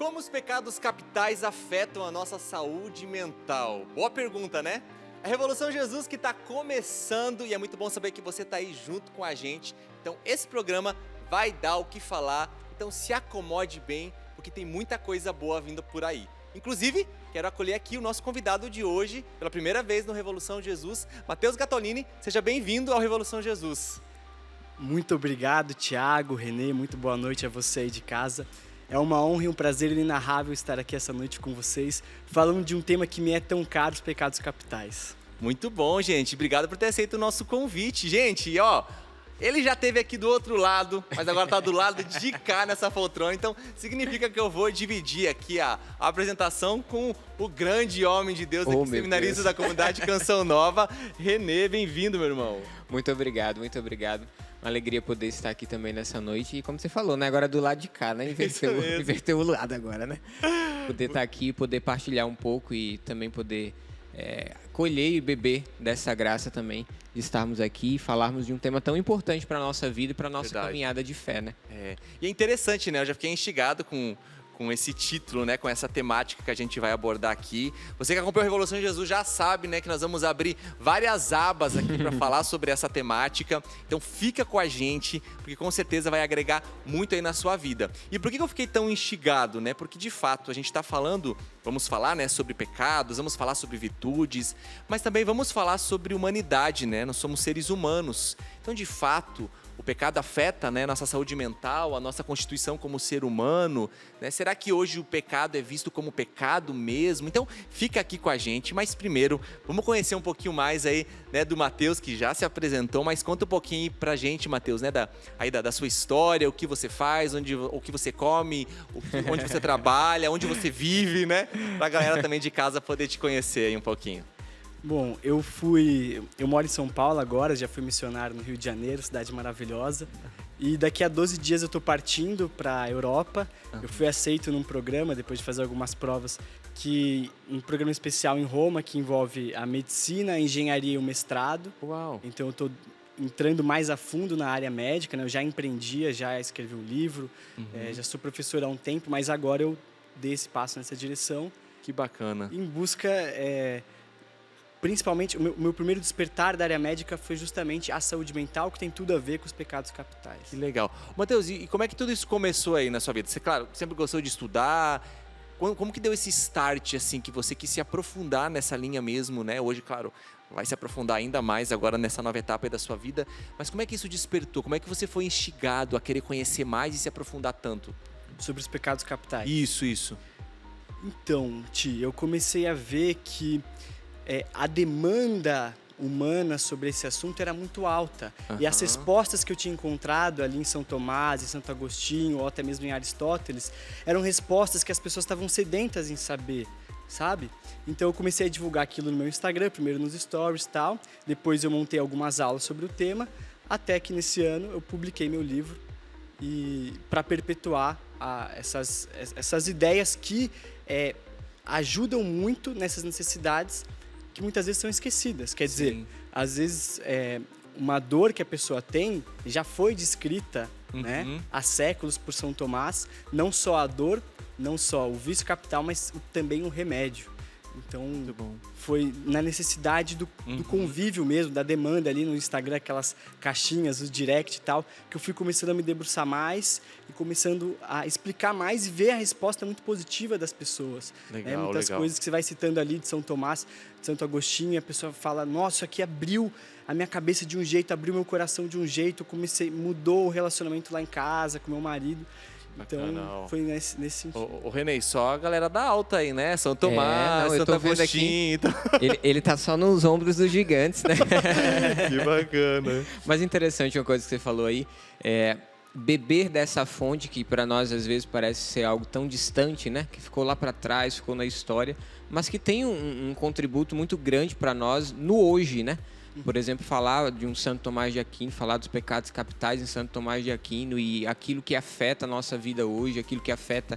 Como os pecados capitais afetam a nossa saúde mental? Boa pergunta, né? A Revolução Jesus que está começando e é muito bom saber que você está aí junto com a gente. Então esse programa vai dar o que falar, então se acomode bem, porque tem muita coisa boa vindo por aí. Inclusive, quero acolher aqui o nosso convidado de hoje, pela primeira vez no Revolução Jesus, Matheus Gattolini. Seja bem-vindo ao Revolução Jesus. Muito obrigado, Thiago, Renê, muito boa noite a você aí de casa. É uma honra e um prazer inenarrável estar aqui essa noite com vocês, falando de um tema que me é tão caro, os pecados capitais. Muito bom, gente. Obrigado por ter aceito o nosso convite. Gente, e ó, ele já esteve aqui do outro lado, mas agora está do lado de cá nessa poltrona, então significa que eu vou dividir aqui a apresentação com o grande homem de Deus, aqui, seminarista da comunidade Canção Nova, Renê. Bem-vindo, meu irmão. Muito obrigado, muito obrigado. Uma alegria poder estar aqui também nessa noite. E como você falou, né? Agora do lado de cá, né? Inverteu o lado agora, né? Poder estar aqui, poder partilhar um pouco e também poder colher e beber dessa graça também de estarmos aqui e falarmos de um tema tão importante para a nossa vida e para a nossa caminhada de fé, né? E é interessante, né? Eu já fiquei instigado com esse título, né, com essa temática que a gente vai abordar aqui. Você que acompanha a Revolução de Jesus já sabe, né, que nós vamos abrir várias abas aqui para falar sobre essa temática. Então fica com a gente, porque com certeza vai agregar muito aí na sua vida. E por que eu fiquei tão instigado, né? Porque de fato a gente está falando, vamos falar, né, sobre pecados, vamos falar sobre virtudes, mas também vamos falar sobre humanidade, né? Nós somos seres humanos. Então, de fato, o pecado afeta, né, nossa saúde mental, a nossa constituição como ser humano, né? Será que hoje o pecado é visto como pecado mesmo? Então, fica aqui com a gente, mas primeiro, vamos conhecer um pouquinho mais aí, né, do Matheus, que já se apresentou, mas conta um pouquinho pra gente, Matheus, né, da sua história, o que você faz, o que você come, onde você trabalha, onde você vive, né? Pra galera também de casa poder te conhecer aí um pouquinho. Bom, eu moro em São Paulo agora, já fui missionário no Rio de Janeiro, cidade maravilhosa. E daqui a 12 dias eu estou partindo para a Europa. Eu fui aceito num programa, depois de fazer algumas provas, um programa especial em Roma, que envolve a medicina, a engenharia e o mestrado. Uau! Então eu estou entrando mais a fundo na área médica, né? Eu já empreendia, já escrevi um livro, já sou professor há um tempo, mas agora eu dei esse passo nessa direção. Que bacana! Em busca... Principalmente, o meu primeiro despertar da área médica foi justamente a saúde mental, que tem tudo a ver com os pecados capitais. Que legal. Matheus, e como é que tudo isso começou aí na sua vida? Você, claro, sempre gostou de estudar. Como que deu esse start, assim, que você quis se aprofundar nessa linha mesmo, né? Hoje, claro, vai se aprofundar ainda mais agora nessa nova etapa aí da sua vida. Mas como é que isso despertou? Como é que você foi instigado a querer conhecer mais e se aprofundar tanto? Sobre os pecados capitais. Isso. Então, Ti, eu comecei a ver que a demanda humana sobre esse assunto era muito alta. E as respostas que eu tinha encontrado ali em São Tomás, em Santo Agostinho, ou até mesmo em Aristóteles, eram respostas que as pessoas estavam sedentas em saber, sabe? Então eu comecei a divulgar aquilo no meu Instagram, primeiro nos stories e tal, depois eu montei algumas aulas sobre o tema, até que nesse ano eu publiquei meu livro para perpetuar essas ideias que ajudam muito nessas necessidades que muitas vezes são esquecidas. Quer dizer, às vezes uma dor que a pessoa tem já foi descrita, né, há séculos por São Tomás, não só a dor, não só o vício capital, mas também o remédio. Então, foi na necessidade do convívio mesmo, da demanda ali no Instagram, aquelas caixinhas, os direct e tal, que eu fui começando a me debruçar mais e começando a explicar mais e ver a resposta muito positiva das pessoas. Muitas coisas que você vai citando ali de São Tomás, de Santo Agostinho, a pessoa fala, nossa, isso aqui abriu a minha cabeça de um jeito, abriu meu coração de um jeito, mudou o relacionamento lá em casa com meu marido. Então, foi nesse sentido. Ô, Renê, só a galera da alta aí, né? São Tomás, Santo Agostinho. Então... Ele tá só nos ombros dos gigantes, né? Que bacana. Mas interessante uma coisa que você falou aí, beber dessa fonte que para nós às vezes parece ser algo tão distante, né? Que ficou lá para trás, ficou na história, mas que tem um contributo muito grande para nós no hoje, né? Por exemplo, falar de um Santo Tomás de Aquino, falar dos pecados capitais em Santo Tomás de Aquino e aquilo que afeta a nossa vida hoje, aquilo que afeta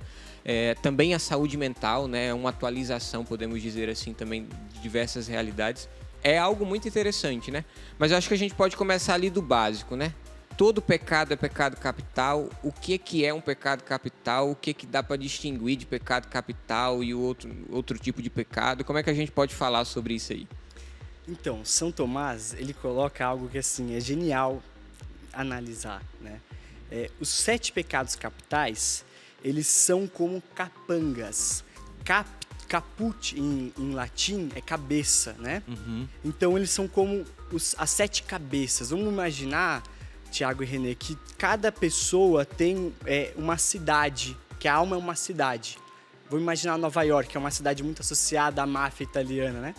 também a saúde mental, né? Uma atualização, podemos dizer assim, também de diversas realidades. É algo muito interessante, né? Mas eu acho que a gente pode começar ali do básico, né? todo pecado é pecado capital? O que é um pecado capital? O que dá para distinguir de pecado capital e o outro tipo de pecado? Como é que a gente pode falar sobre isso aí? Então, São Tomás, ele coloca algo que, assim, é genial analisar, né? Os 7 pecados capitais, eles são como capangas. Caput, em latim, é cabeça, né? Então, eles são como as 7 cabeças. Vamos imaginar, Tiago e Renê, que cada pessoa tem uma cidade, que a alma é uma cidade. Vamos imaginar Nova York, que é uma cidade muito associada à máfia italiana, né?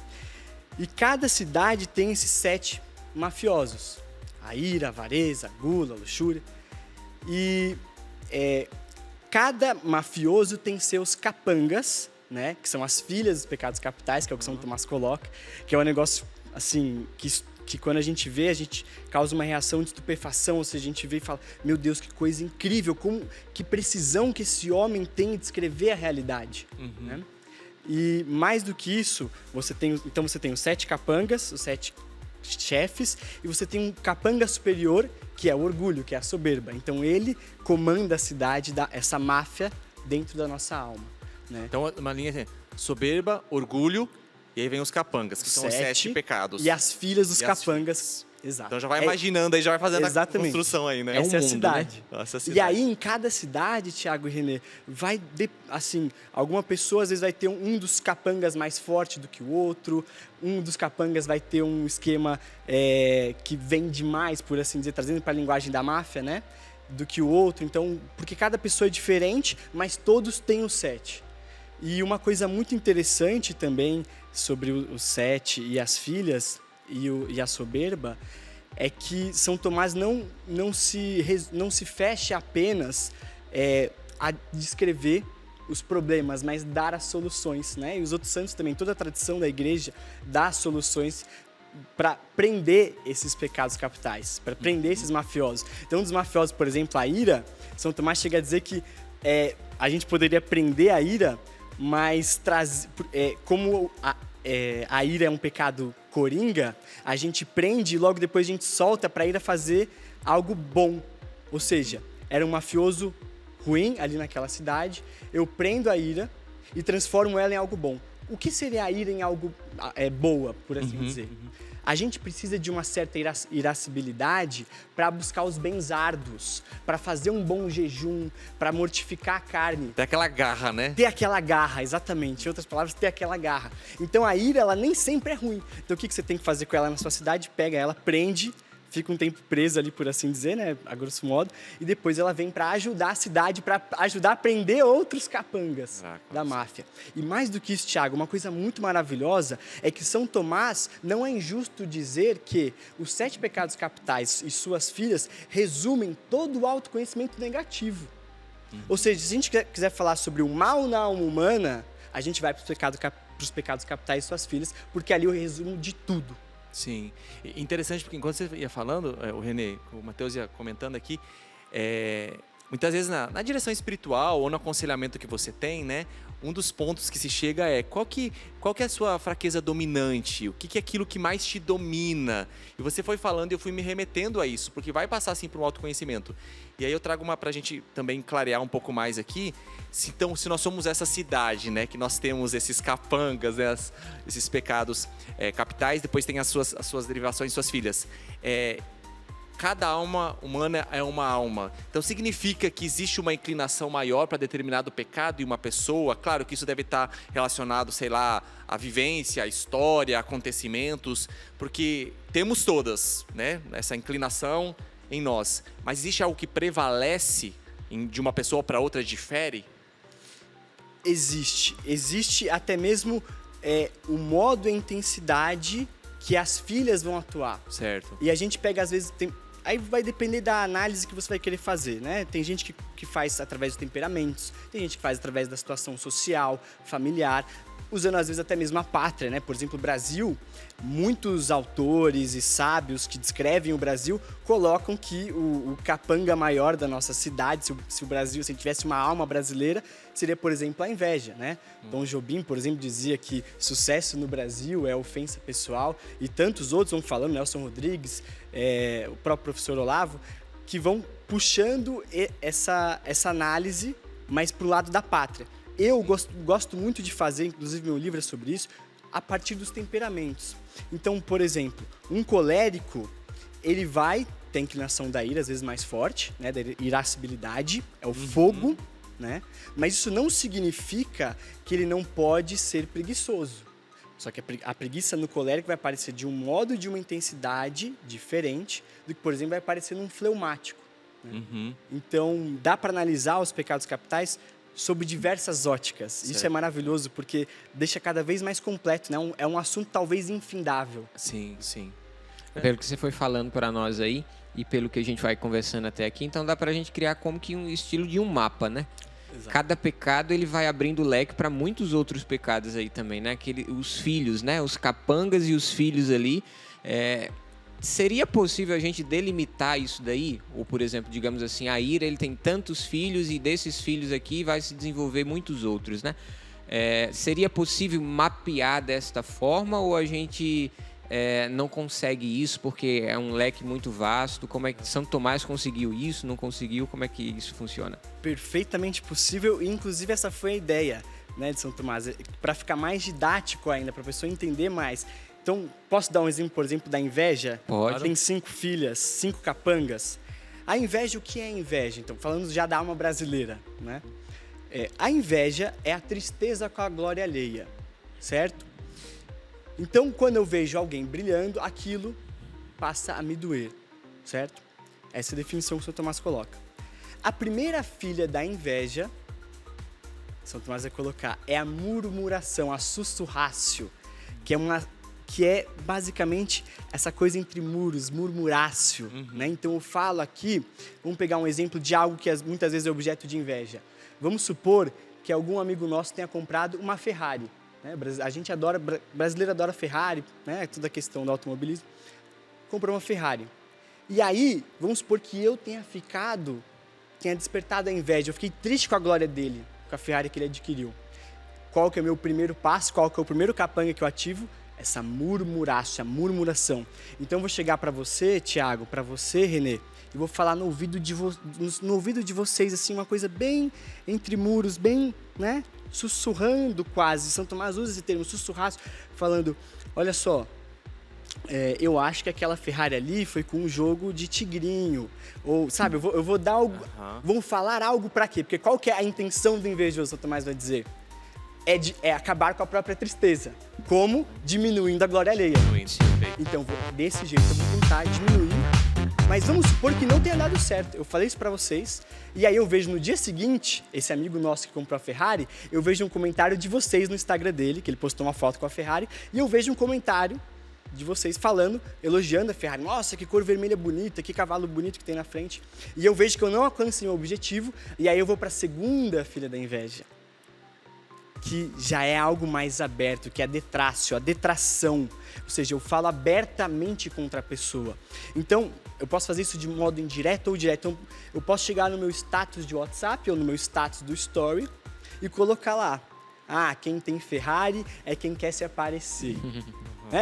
E cada cidade tem esses 7 mafiosos. A ira, a avareza, a gula, a luxúria. E cada mafioso tem seus capangas, né? Que são as filhas dos pecados capitais, que é o que São Tomás coloca. Que é um negócio, assim, que quando a gente vê, a gente causa uma reação de estupefação. Ou seja, a gente vê e fala, meu Deus, que coisa incrível. Que precisão que esse homem tem de descrever a realidade, né? E mais do que isso, você tem os 7 capangas, os 7 chefes, e você tem um capanga superior, que é o orgulho, que é a soberba. Então ele comanda a cidade, essa máfia dentro da nossa alma, né? Então, uma linha assim, soberba, orgulho, e aí vem os capangas, que são os 7 pecados. E as filhas dos E as capangas. Exato. Então já vai imaginando aí, já vai fazendo Exatamente. a construção aí, né? Essa é a mundo, cidade. Né? Essa é a E cidade. aí, em cada cidade, Tiago e Renê, assim, alguma pessoa às vezes vai ter um dos capangas mais forte do que o outro, um dos capangas vai ter um esquema que vende mais, por assim dizer, trazendo para a linguagem da máfia, né? Do que o outro. Então, porque cada pessoa é diferente, mas todos têm os 7. E uma coisa muito interessante também sobre os 7 e as filhas e a soberba é que São Tomás não se fecha apenas a descrever os problemas, mas dar as soluções, né? E os outros santos também, toda a tradição da igreja dá soluções para prender esses pecados capitais, para prender esses mafiosos. Então, um dos mafiosos, por exemplo, a ira, São Tomás chega a dizer que a gente poderia prender a ira, mas como a ira é um pecado coringa, a gente prende e logo depois a gente solta para a ira fazer algo bom. Ou seja, era um mafioso ruim ali naquela cidade, eu prendo a ira e transformo ela em algo bom. O que seria a ira em algo boa, por assim dizer? A gente precisa de uma certa irascibilidade para buscar os bens árduos, para fazer um bom jejum, para mortificar a carne. Tem aquela garra, né? Ter aquela garra, exatamente. Em outras palavras, ter aquela garra. Então a ira, ela nem sempre é ruim. Então o que você tem que fazer com ela na sua cidade? Pega ela, prende, fica um tempo presa ali, por assim dizer, né? A grosso modo. E depois ela vem para ajudar a cidade, para ajudar a prender outros capangas da máfia. E mais do que isso, Tiago, uma coisa muito maravilhosa é que São Tomás não é injusto dizer que os 7 pecados capitais e suas filhas resumem todo o autoconhecimento negativo. Ou seja, se a gente quiser falar sobre o mal na alma humana, a gente vai para os pecados capitais e suas filhas, porque ali é o resumo de tudo. Sim. E interessante porque enquanto você ia falando, o Renê, o Matheus ia comentando aqui, muitas vezes na direção espiritual ou no aconselhamento que você tem, né? Um dos pontos que se chega é qual que é a sua fraqueza dominante? O que é aquilo que mais te domina? E você foi falando e eu fui me remetendo a isso, porque vai passar assim para um autoconhecimento. E aí eu trago uma para a gente também clarear um pouco mais aqui. Se nós somos essa cidade, né? Que nós temos esses capangas, né, esses pecados capitais, depois tem as suas derivações, suas filhas. Cada alma humana é uma alma. Então significa que existe uma inclinação maior para determinado pecado em uma pessoa. Claro que isso deve estar relacionado, sei lá, à vivência, à história, a acontecimentos, porque temos todas, né, essa inclinação em nós. Mas existe algo que prevalece de uma pessoa para outra, difere? Existe até mesmo o modo e a intensidade que as filhas vão atuar. Certo. E a gente pega, às vezes, aí vai depender da análise que você vai querer fazer, né? Tem gente que faz através dos temperamentos, tem gente que faz através da situação social, familiar, usando às vezes até mesmo a pátria, né? Por exemplo, o Brasil, muitos autores e sábios que descrevem o Brasil colocam que o capanga maior da nossa cidade, se o Brasil, se tivesse uma alma brasileira, seria, por exemplo, a inveja, né? Tom Jobim, por exemplo, dizia que sucesso no Brasil é ofensa pessoal, e tantos outros vão falando, Nelson Rodrigues, o próprio professor Olavo, que vão puxando essa análise mais pro lado da pátria. Eu gosto muito de fazer, inclusive meu livro é sobre isso, a partir dos temperamentos. Então, por exemplo, um colérico, ele tem inclinação da ira, às vezes mais forte, né, da irascibilidade, é o fogo, né? Mas isso não significa que ele não pode ser preguiçoso. Só que a preguiça no colérico vai aparecer de um modo e de uma intensidade diferente do que, por exemplo, vai aparecer num fleumático. Né? Então, dá para analisar os pecados capitais sob diversas óticas. Certo. Isso é maravilhoso, porque deixa cada vez mais completo, né? É um assunto talvez infindável. Sim, sim. Pelo que você foi falando para nós aí, e pelo que a gente vai conversando até aqui, então dá para a gente criar como que um estilo de um mapa, né? Exato. Cada pecado ele vai abrindo leque para muitos outros pecados aí também, né? Os filhos, né? Os capangas e os filhos ali. Seria possível a gente delimitar isso daí? Ou, por exemplo, digamos assim, a ira ele tem tantos filhos e desses filhos aqui vai se desenvolver muitos outros, né? Seria possível mapear desta forma ou a gente não consegue isso porque é um leque muito vasto? Como é que Santo Tomás conseguiu isso? Não conseguiu? Como é que isso funciona? Perfeitamente possível e, inclusive, essa foi a ideia, né, de Santo Tomás, para ficar mais didático ainda, para a pessoa entender mais. Então, posso dar um exemplo, por exemplo, da inveja? Pode. Tem 5 filhas, 5 capangas. A inveja, o que é inveja? Então, falando já da alma brasileira, né? A inveja é a tristeza com a glória alheia, certo? Então, quando eu vejo alguém brilhando, aquilo passa a me doer, certo? Essa é a definição que o São Tomás coloca. A primeira filha da inveja, São Tomás vai colocar, é a murmuração, a sussurrácio, que é basicamente essa coisa entre muros, murmurácio, né? Então eu falo aqui, vamos pegar um exemplo de algo que muitas vezes é objeto de inveja. Vamos supor que algum amigo nosso tenha comprado uma Ferrari, né? A gente brasileiro adora Ferrari, né? Toda a questão do automobilismo. Comprou uma Ferrari. E aí, vamos supor que eu tenha despertado a inveja, eu fiquei triste com a glória dele, com a Ferrari que ele adquiriu. Qual que é o meu primeiro passo, qual que é o primeiro capanga que eu ativo? Essa murmuração, a murmuração. Então eu vou chegar para você, Tiago, para você, Renê, e vou falar no ouvido de vocês, assim, uma coisa bem entre muros, bem, né, sussurrando quase. São Tomás usa esse termo, sussurraço, falando, olha só, eu acho que aquela Ferrari ali foi com um jogo de tigrinho. Ou, sabe, eu vou dar algo, vou falar algo para quê? Porque qual que é a intenção do invejoso, São Tomás vai dizer? É acabar com a própria tristeza. Como? Diminuindo a glória alheia. Então, desse jeito eu vou tentar diminuir. Mas vamos supor que não tenha dado certo. Eu falei isso pra vocês. E aí eu vejo no dia seguinte, esse amigo nosso que comprou a Ferrari, eu vejo um comentário de vocês no Instagram dele, que ele postou uma foto com a Ferrari, e eu vejo um comentário de vocês falando, elogiando a Ferrari. Nossa, que cor vermelha bonita, que cavalo bonito que tem na frente. E eu vejo que eu não alcancei meu objetivo, e aí eu vou pra segunda filha da inveja, que já é algo mais aberto, que é a detrácio, a detração. Ou seja, eu falo abertamente contra a pessoa. Então, eu posso fazer isso de modo indireto ou direto. Então, eu posso chegar no meu status de WhatsApp ou no meu status do Story e colocar lá, quem tem Ferrari é quem quer se aparecer.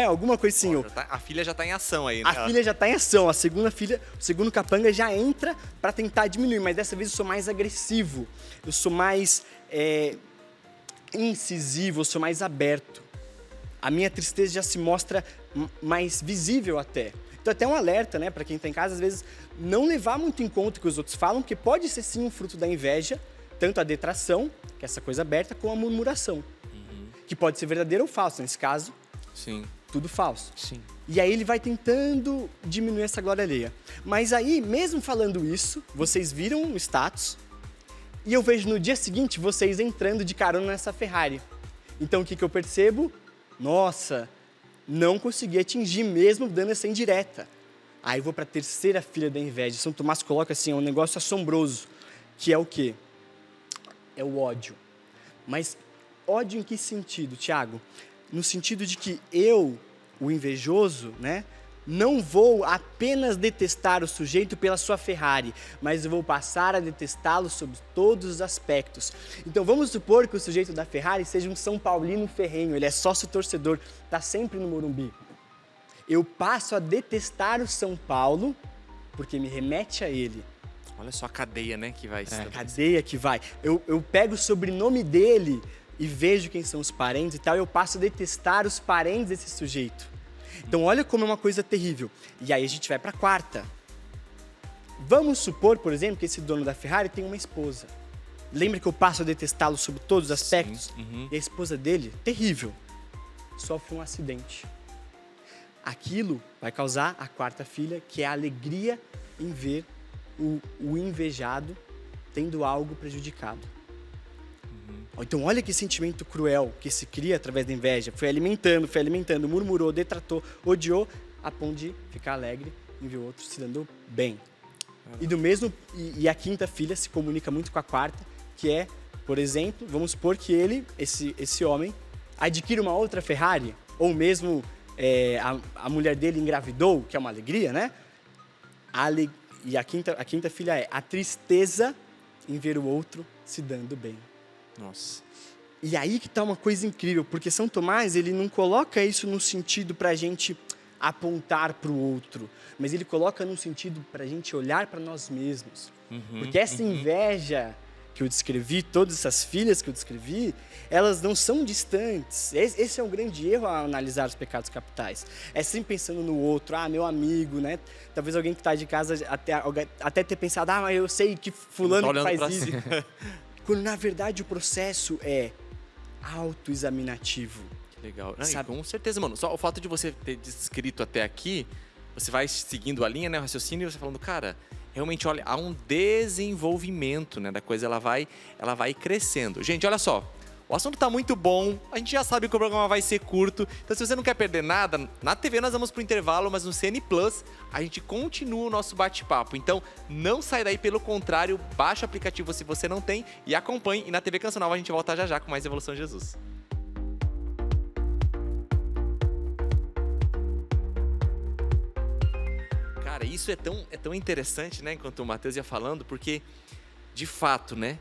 Alguma coisa assim. A filha já tá em ação aí, né? A filha já tá em ação. A segunda filha, o segundo capanga já entra para tentar diminuir, mas dessa vez eu sou mais agressivo. Eu sou mais incisivo, eu sou mais aberto. A minha tristeza já se mostra mais visível até. Então até um alerta, né, para quem está em casa, às vezes não levar muito em conta o que os outros falam, porque pode ser sim um fruto da inveja, tanto a detração, que é essa coisa aberta, como a murmuração, que pode ser verdadeira ou falsa. Nesse caso, sim, tudo falso. Sim. E aí ele vai tentando diminuir essa glória alheia. Mas aí, mesmo falando isso, vocês viram o status, e eu vejo no dia seguinte vocês entrando de carona nessa Ferrari. Então o que eu percebo? Nossa, não consegui atingir mesmo dando essa indireta. Aí eu vou para a terceira filha da inveja. São Tomás coloca assim, é um negócio assombroso, que é o quê? É o ódio. Mas ódio em que sentido, Tiago? No sentido de que eu, o invejoso, né, não vou apenas detestar o sujeito pela sua Ferrari, mas eu vou passar a detestá-lo sob todos os aspectos. Então vamos supor que o sujeito da Ferrari seja um São Paulino ferrenho, ele é sócio torcedor, está sempre no Morumbi. Eu passo a detestar o São Paulo porque me remete a ele. Olha só a cadeia, né, que vai... A cadeia que vai. Eu pego o sobrenome dele e vejo quem são os parentes e tal, eu passo a detestar os parentes desse sujeito. Então olha como é uma coisa terrível. E aí a gente vai para a quarta. Vamos supor, por exemplo, que esse dono da Ferrari tem uma esposa. Lembra que eu passo a detestá-lo sob todos os aspectos? E a esposa dele, terrível, sofre um acidente. Aquilo vai causar a quarta filha, que é a alegria em ver o invejado tendo algo prejudicado. Então olha que sentimento cruel que se cria através da inveja. Foi alimentando, murmurou, detratou, odiou, a ponto de ficar alegre em ver o outro se dando bem. E a quinta filha se comunica muito com a quarta, que é, por exemplo, vamos supor que esse homem, adquire uma outra Ferrari, ou mesmo a mulher dele engravidou, que é uma alegria, né? E a quinta filha é a tristeza em ver o outro se dando bem. Nossa. E aí que está uma coisa incrível, porque São Tomás, ele não coloca isso no sentido para a gente apontar para o outro, mas ele coloca no sentido para a gente olhar para nós mesmos. Porque essa inveja que eu descrevi, todas essas filhas que eu descrevi, elas não são distantes. Esse é um grande erro ao analisar os pecados capitais. É sempre pensando no outro, meu amigo, né? Talvez alguém que está de casa até ter pensado, mas eu sei que fulano que faz isso. Quando, na verdade, o processo é autoexaminativo. Que legal. Com certeza, mano. Só o fato de você ter descrito até aqui, você vai seguindo a linha, né, o raciocínio, e você falando, cara, realmente, olha, há um desenvolvimento, né, da coisa, ela vai crescendo. Gente, olha só, o assunto tá muito bom, a gente já sabe que o programa vai ser curto, então se você não quer perder nada, na TV nós vamos pro intervalo, mas no CN Plus a gente continua o nosso bate-papo. Então, não sai daí, pelo contrário, baixa o aplicativo se você não tem e acompanhe. E na TV Canção Nova a gente volta já com mais Evolução Jesus. Cara, isso é tão interessante, né, enquanto o Matheus ia falando, porque, de fato, né,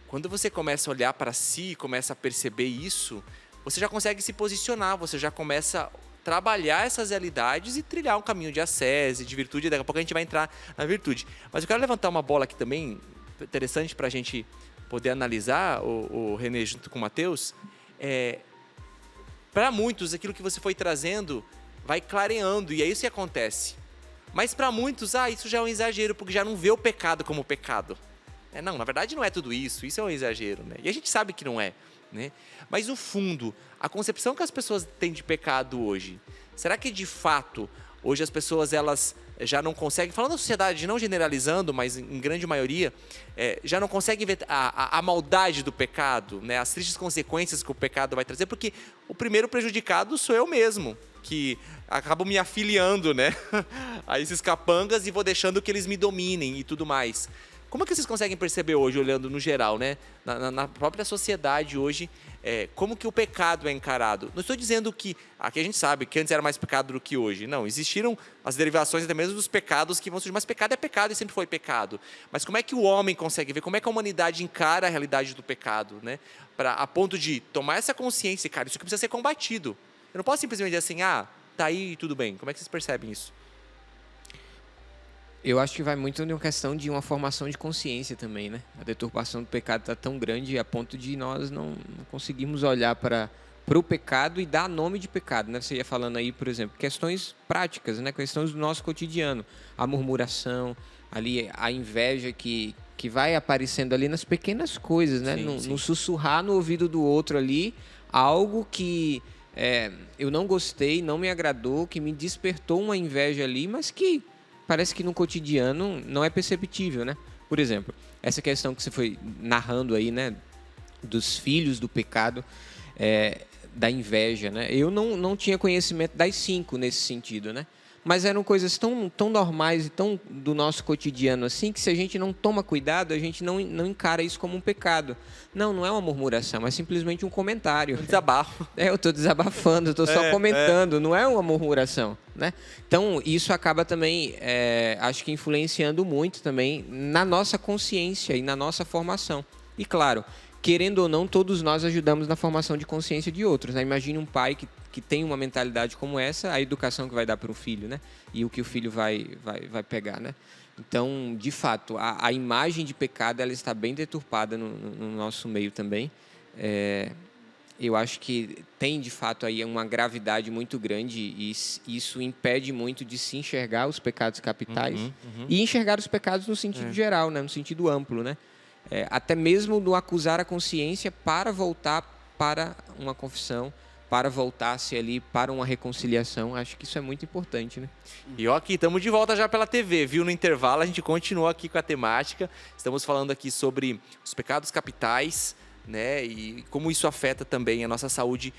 quando você começa a olhar para si, começa a perceber isso, você já consegue se posicionar, você já começa a trabalhar essas realidades e trilhar um caminho de ascese, de virtude, daqui a pouco a gente vai entrar na virtude. Mas eu quero levantar uma bola aqui também, interessante para a gente poder analisar, o René junto com o Matheus. Para muitos, aquilo que você foi trazendo vai clareando, e é isso que acontece. Mas para muitos, isso já é um exagero, porque já não vê o pecado como pecado. Não, na verdade não é tudo isso é um exagero, né? E a gente sabe que não é, né? Mas no fundo, a concepção que as pessoas têm de pecado hoje, será que de fato, hoje as pessoas elas já não conseguem, falando da sociedade, não generalizando, mas em grande maioria, já não conseguem ver a maldade do pecado, né? As tristes consequências que o pecado vai trazer, porque o primeiro prejudicado sou eu mesmo, que acabo me afiliando, né, a esses capangas e vou deixando que eles me dominem e tudo mais. Como é que vocês conseguem perceber hoje, olhando no geral, né, na própria sociedade hoje, como que o pecado é encarado? Não estou dizendo que, aqui a gente sabe que antes era mais pecado do que hoje. Não, existiram as derivações até mesmo dos pecados que vão surgir, mas pecado é pecado e sempre foi pecado. Mas como é que o homem consegue ver, como é que a humanidade encara a realidade do pecado, né, a ponto de tomar essa consciência, cara, isso aqui precisa ser combatido. Eu não posso simplesmente dizer assim, tá aí, tudo bem. Como é que vocês percebem isso? Eu acho que vai muito de uma questão de uma formação de consciência também, né? A deturpação do pecado está tão grande a ponto de nós não conseguimos olhar para o pecado e dar nome de pecado, né? Você ia falando aí, por exemplo, questões práticas, né? Questões do nosso cotidiano. A murmuração, ali a inveja que vai aparecendo ali nas pequenas coisas, né? No sussurrar no ouvido do outro ali, algo que eu não gostei, não me agradou, que me despertou uma inveja ali, mas que parece que no cotidiano não é perceptível, né? Por exemplo, essa questão que você foi narrando aí, né? Dos filhos do pecado, da inveja, né? Eu não tinha conhecimento das 5 nesse sentido, né? Mas eram coisas tão normais e tão do nosso cotidiano assim, que se a gente não toma cuidado, a gente não encara isso como um pecado. Não é uma murmuração, é simplesmente um comentário. Um desabafo. Eu estou desabafando, eu estou só comentando, não é uma murmuração, né? Então, isso acaba também, acho que influenciando muito também na nossa consciência e na nossa formação. E claro, querendo ou não, todos nós ajudamos na formação de consciência de outros, né? Imagine um pai que tem uma mentalidade como essa, a educação que vai dar para o filho, né? E o que o filho vai pegar, né? Então, de fato, a imagem de pecado ela está bem deturpada no nosso meio também. Eu acho que tem, de fato, aí uma gravidade muito grande e isso impede muito de se enxergar os pecados capitais e enxergar os pecados no sentido geral, né? No sentido amplo, né? Até mesmo no acusar a consciência para voltar para uma confissão, para voltar-se ali para uma reconciliação. Acho que isso é muito importante, né? E ó, aqui, estamos de volta já pela TV, viu? No intervalo, a gente continua aqui com a temática. Estamos falando aqui sobre os pecados capitais, né? E como isso afeta também a nossa saúde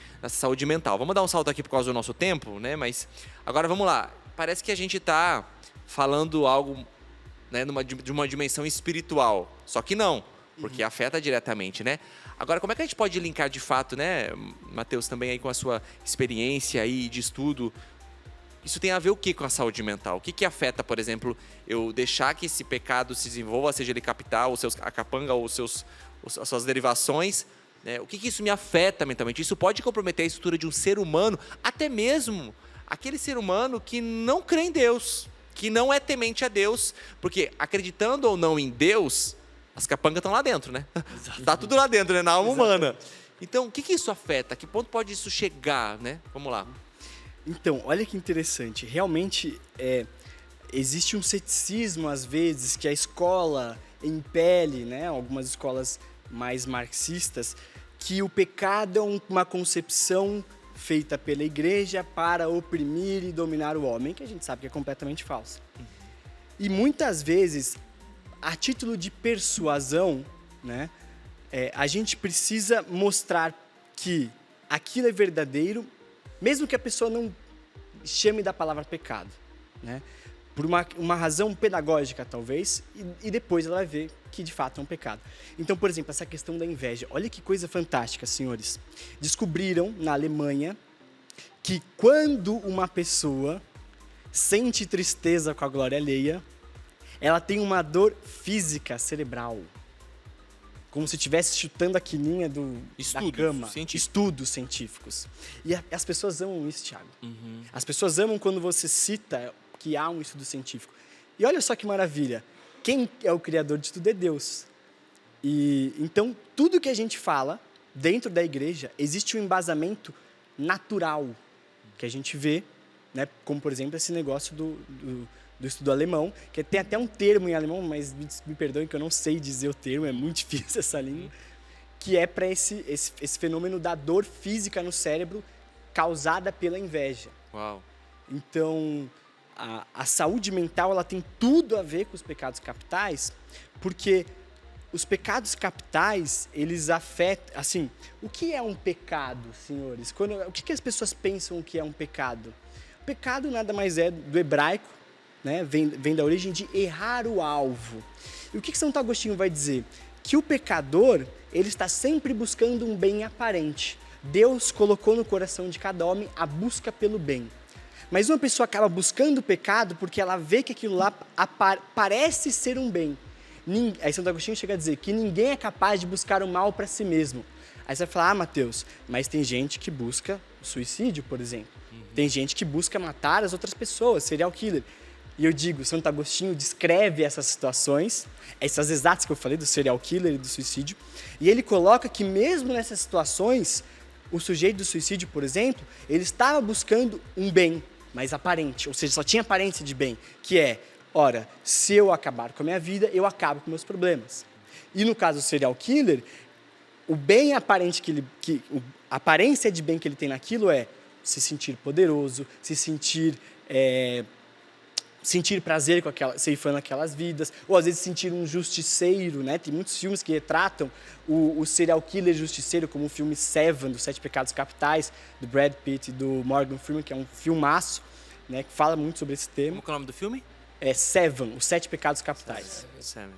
mental. Vamos dar um salto aqui por causa do nosso tempo, né? Mas agora vamos lá. Parece que a gente está falando algo, né, de uma dimensão espiritual. Só que não, porque afeta diretamente, né? Agora, como é que a gente pode linkar de fato, né, Matheus, também aí com a sua experiência aí de estudo? Isso tem a ver o que com a saúde mental? O que afeta, por exemplo, eu deixar que esse pecado se desenvolva, seja ele capital, a capanga ou as suas derivações, né? O que isso me afeta mentalmente? Isso pode comprometer a estrutura de um ser humano, até mesmo aquele ser humano que não crê em Deus, que não é temente a Deus, porque acreditando ou não em Deus, as capangas estão lá dentro, né? Tá tudo lá dentro, né? Na alma humana. Então, o que isso afeta? Que ponto pode isso chegar, né? Vamos lá. Então, olha que interessante. Realmente, existe um ceticismo, às vezes, que a escola impele, né? Algumas escolas mais marxistas, que o pecado é uma concepção feita pela igreja para oprimir e dominar o homem, que a gente sabe que é completamente falsa. E muitas vezes, a título de persuasão, né, a gente precisa mostrar que aquilo é verdadeiro, mesmo que a pessoa não chame da palavra pecado, né, por uma razão pedagógica, talvez, e depois ela vai ver que de fato é um pecado. Então, por exemplo, essa questão da inveja. Olha que coisa fantástica, senhores. Descobriram na Alemanha que quando uma pessoa sente tristeza com a glória alheia, ela tem uma dor física cerebral. Como se estivesse chutando a quininha da cama. Estudos científicos. E as pessoas amam isso, Thiago. As pessoas amam quando você cita que há um estudo científico. E olha só que maravilha. Quem é o criador de tudo é Deus. E então, tudo que a gente fala dentro da igreja, existe um embasamento natural que a gente vê, né? Como, por exemplo, esse negócio do estudo alemão, que tem até um termo em alemão, mas me perdoem que eu não sei dizer o termo, é muito difícil essa língua, que é para esse fenômeno da dor física no cérebro causada pela inveja. Uau. Então, a saúde mental ela tem tudo a ver com os pecados capitais, porque os pecados capitais, eles afetam... Assim, o que é um pecado, senhores? O que as pessoas pensam que é um pecado? O pecado nada mais é do hebraico, né? Vem da origem de errar o alvo. E o que Santo Agostinho vai dizer? Que o pecador, ele está sempre buscando um bem aparente. Deus colocou no coração de cada homem a busca pelo bem. Mas uma pessoa acaba buscando o pecado porque ela vê que aquilo lá parece ser um bem. Aí Santo Agostinho chega a dizer que ninguém é capaz de buscar o mal para si mesmo. Aí você vai falar, Matheus, mas tem gente que busca o suicídio, por exemplo. Tem gente que busca matar as outras pessoas, serial killer. E eu digo, Santo Agostinho descreve essas situações, essas exatas que eu falei, do serial killer e do suicídio, e ele coloca que mesmo nessas situações, o sujeito do suicídio, por exemplo, ele estava buscando um bem mais aparente, ou seja, só tinha aparência de bem, que é, ora, se eu acabar com a minha vida, eu acabo com meus problemas. E no caso do serial killer, o bem aparente a aparência de bem que ele tem naquilo é se sentir poderoso, se sentir prazer com ceifando aquelas vidas, ou às vezes sentir um justiceiro, né? Tem muitos filmes que retratam o serial killer justiceiro, como o filme Seven, dos 7 Pecados Capitais, do Brad Pitt e do Morgan Freeman, que é um filmaço, né? Que fala muito sobre esse tema. Como é o nome do filme? É Seven, os 7 Pecados Capitais. Seven.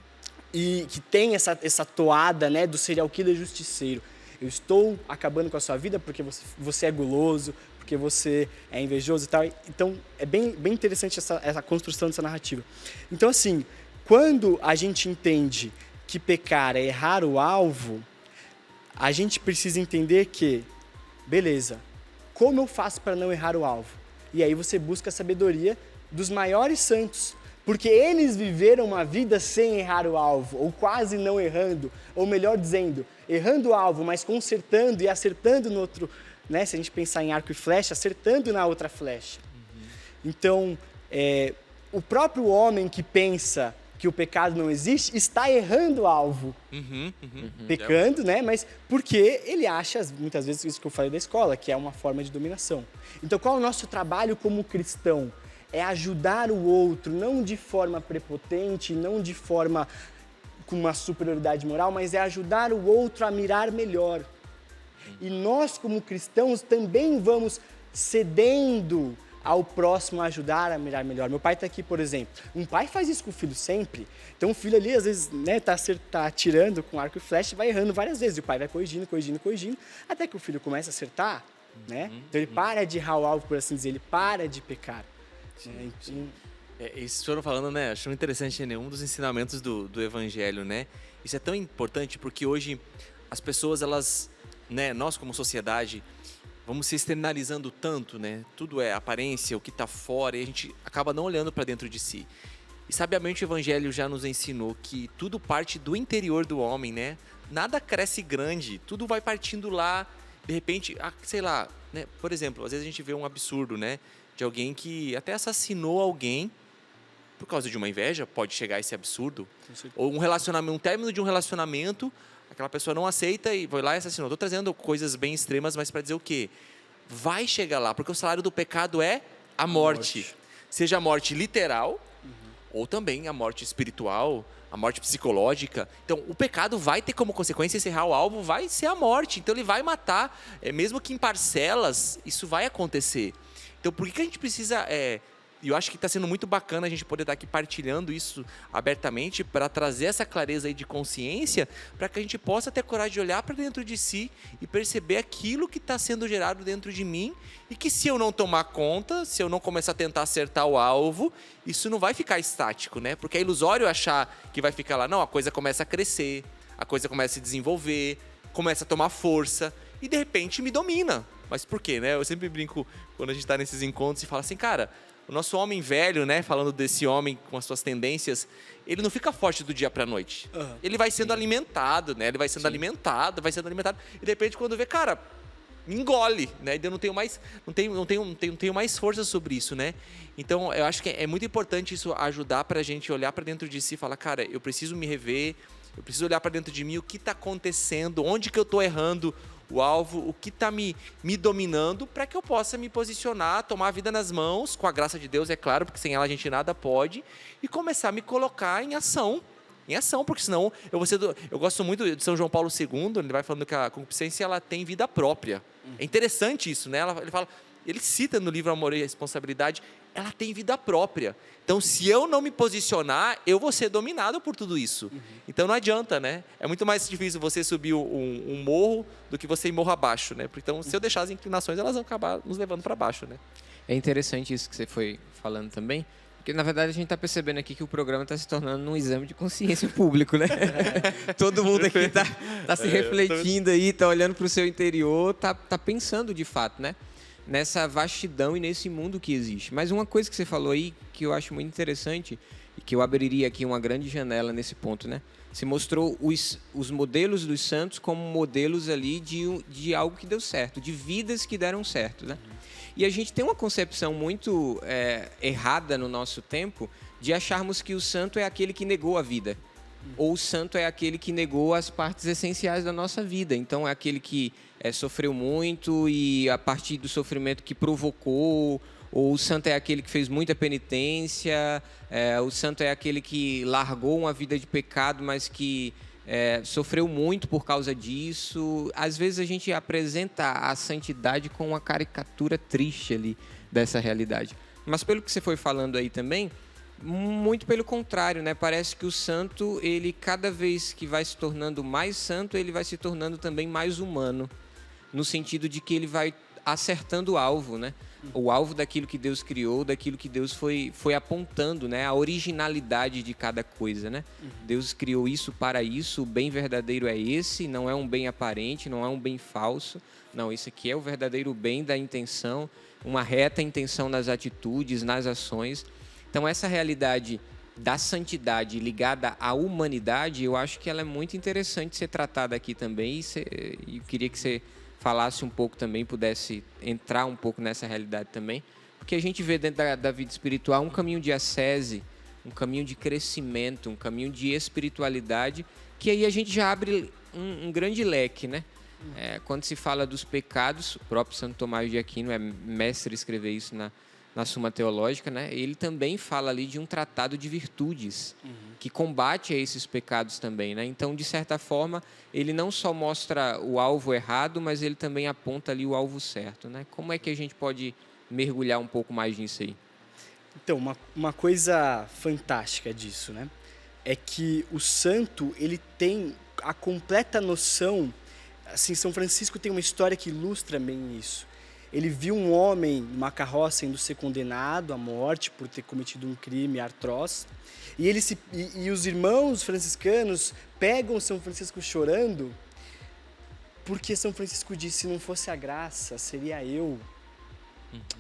E que tem essa toada, né, do serial killer justiceiro. Eu estou acabando com a sua vida porque você é guloso, porque você é invejoso e tal. Então, é bem interessante essa construção dessa narrativa. Então, assim, quando a gente entende que pecar é errar o alvo, a gente precisa entender que, beleza, como eu faço para não errar o alvo? E aí você busca a sabedoria dos maiores santos, Porque eles viveram uma vida sem errar o alvo, ou quase não errando, ou melhor dizendo, errando o alvo, mas consertando e acertando no outro, né? Se a gente pensar em arco e flecha, acertando na outra flecha. Então, o próprio homem que pensa que o pecado não existe, está errando o alvo. Pecando, né? Mas porque ele acha, muitas vezes, isso que eu falei da escola, que é uma forma de dominação. Então, qual é o nosso trabalho como cristão? É ajudar o outro, não de forma prepotente, não de forma com uma superioridade moral, mas é ajudar o outro a mirar melhor. E nós, como cristãos, também vamos cedendo ao próximo a ajudar a mirar melhor. Meu pai está aqui, por exemplo. Um pai faz isso com o filho sempre. Então, o filho ali, às vezes, né, tá atirando com arco e flecha e vai errando várias vezes. E o pai vai corrigindo, até que o filho começa a acertar, né? Então, ele para de errar o alvo, por assim dizer, ele para de pecar. Então, isso que foram falando, né? Acho interessante, né? Um dos ensinamentos do Evangelho, né? Isso é tão importante porque hoje as pessoas, elas, né? Nós como sociedade, vamos se externalizando tanto, né? Tudo é aparência, o que está fora, e a gente acaba não olhando para dentro de si. E sabiamente o Evangelho já nos ensinou que tudo parte do interior do homem, né? Nada cresce grande, tudo vai partindo lá, de repente, sei lá, né? Por exemplo, às vezes a gente vê um absurdo, né? De alguém que até assassinou alguém por causa de uma inveja, pode chegar a esse absurdo. Ou um término de um relacionamento, aquela pessoa não aceita e vai lá e assassinou. Estou trazendo coisas bem extremas, mas para dizer o quê? Vai chegar lá, porque o salário do pecado é a morte. Seja a morte literal, ou também a morte espiritual, a morte psicológica. Então, o pecado vai ter como consequência, esse errar o alvo vai ser a morte. Então, ele vai matar, mesmo que em parcelas, isso vai acontecer. Então, por que a gente precisa... E eu acho que está sendo muito bacana a gente poder estar aqui partilhando isso abertamente para trazer essa clareza aí de consciência, para que a gente possa ter coragem de olhar para dentro de si e perceber aquilo que está sendo gerado dentro de mim e que se eu não tomar conta, se eu não começar a tentar acertar o alvo, isso não vai ficar estático, né? Porque é ilusório achar que vai ficar lá. Não, a coisa começa a crescer, a coisa começa a se desenvolver, começa a tomar força e de repente me domina. Mas por quê, né? Eu sempre brinco quando a gente está nesses encontros e fala assim, cara, o nosso homem velho, né? Falando desse homem com as suas tendências, ele não fica forte do dia pra noite. Ele vai sendo alimentado, né? Ele vai sendo alimentado. E de repente, quando vê, cara, me engole, né? Eu não tenho mais força sobre isso, né? Então, eu acho que é muito importante isso ajudar pra gente olhar pra dentro de si e falar, cara, eu preciso me rever, eu preciso olhar pra dentro de mim, o que tá acontecendo, onde que eu tô errando o alvo, o que está me dominando, para que eu possa me posicionar, tomar a vida nas mãos, com a graça de Deus, é claro, porque sem ela a gente nada pode, e começar a me colocar em ação, porque senão eu gosto muito de São João Paulo II, ele vai falando que a concupiscência ela tem vida própria. É interessante isso, né? Ele cita no livro Amor e Responsabilidade, ela tem vida própria. Então, se eu não me posicionar, eu vou ser dominado por tudo isso. Então, não adianta, né? É muito mais difícil você subir um morro do que você ir morro abaixo, né? Então, se eu deixar as inclinações, elas vão acabar nos levando para baixo, né? É interessante isso que você foi falando também, porque, na verdade, a gente está percebendo aqui que o programa está se tornando um exame de consciência público, né? Todo mundo aqui está se refletindo aí, está olhando para o seu interior, está pensando de fato, né? Nessa vastidão e nesse mundo que existe. Mas uma coisa que você falou aí, que eu acho muito interessante, e que eu abriria aqui uma grande janela nesse ponto, né? Você mostrou os modelos dos santos como modelos ali de algo que deu certo, de vidas que deram certo, né? E a gente tem uma concepção muito errada no nosso tempo de acharmos que o santo é aquele que negou a vida. Ou o santo é aquele que negou as partes essenciais da nossa vida. Então, é aquele que sofreu muito e a partir do sofrimento que provocou. Ou o santo é aquele que fez muita penitência. O santo é aquele que largou uma vida de pecado, mas que sofreu muito por causa disso. Às vezes, a gente apresenta a santidade com uma caricatura triste ali dessa realidade. Mas pelo que você foi falando aí também, muito pelo contrário, né? Parece que o santo, ele cada vez que vai se tornando mais santo, ele vai se tornando também mais humano, no sentido de que ele vai acertando o alvo, né? O alvo daquilo que Deus criou, daquilo que Deus foi apontando, né? A originalidade de cada coisa, né? Deus criou isso para isso, o bem verdadeiro é esse, não é um bem aparente, não é um bem falso. Não, isso aqui é o verdadeiro bem da intenção, uma reta intenção nas atitudes, nas ações. Então, essa realidade da santidade ligada à humanidade, eu acho que ela é muito interessante ser tratada aqui também. E eu queria que você falasse um pouco também, pudesse entrar um pouco nessa realidade também. Porque a gente vê dentro da vida espiritual um caminho de ascese, um caminho de crescimento, um caminho de espiritualidade, que aí a gente já abre um grande leque, né? Quando se fala dos pecados, o próprio Santo Tomás de Aquino é mestre em escrever isso na Suma Teológica, né? Ele também fala ali de um tratado de virtudes, que combate a esses pecados também, né? Então, de certa forma, ele não só mostra o alvo errado, mas ele também aponta ali o alvo certo, né? Como é que a gente pode mergulhar um pouco mais nisso aí? Então, uma coisa fantástica disso, né? É que o santo, ele tem a completa noção. Assim, São Francisco tem uma história que ilustra bem isso. Ele viu um homem numa carroça sendo ser condenado à morte por ter cometido um crime atroz. E os irmãos franciscanos pegam São Francisco chorando, porque São Francisco disse: se não fosse a graça, seria eu.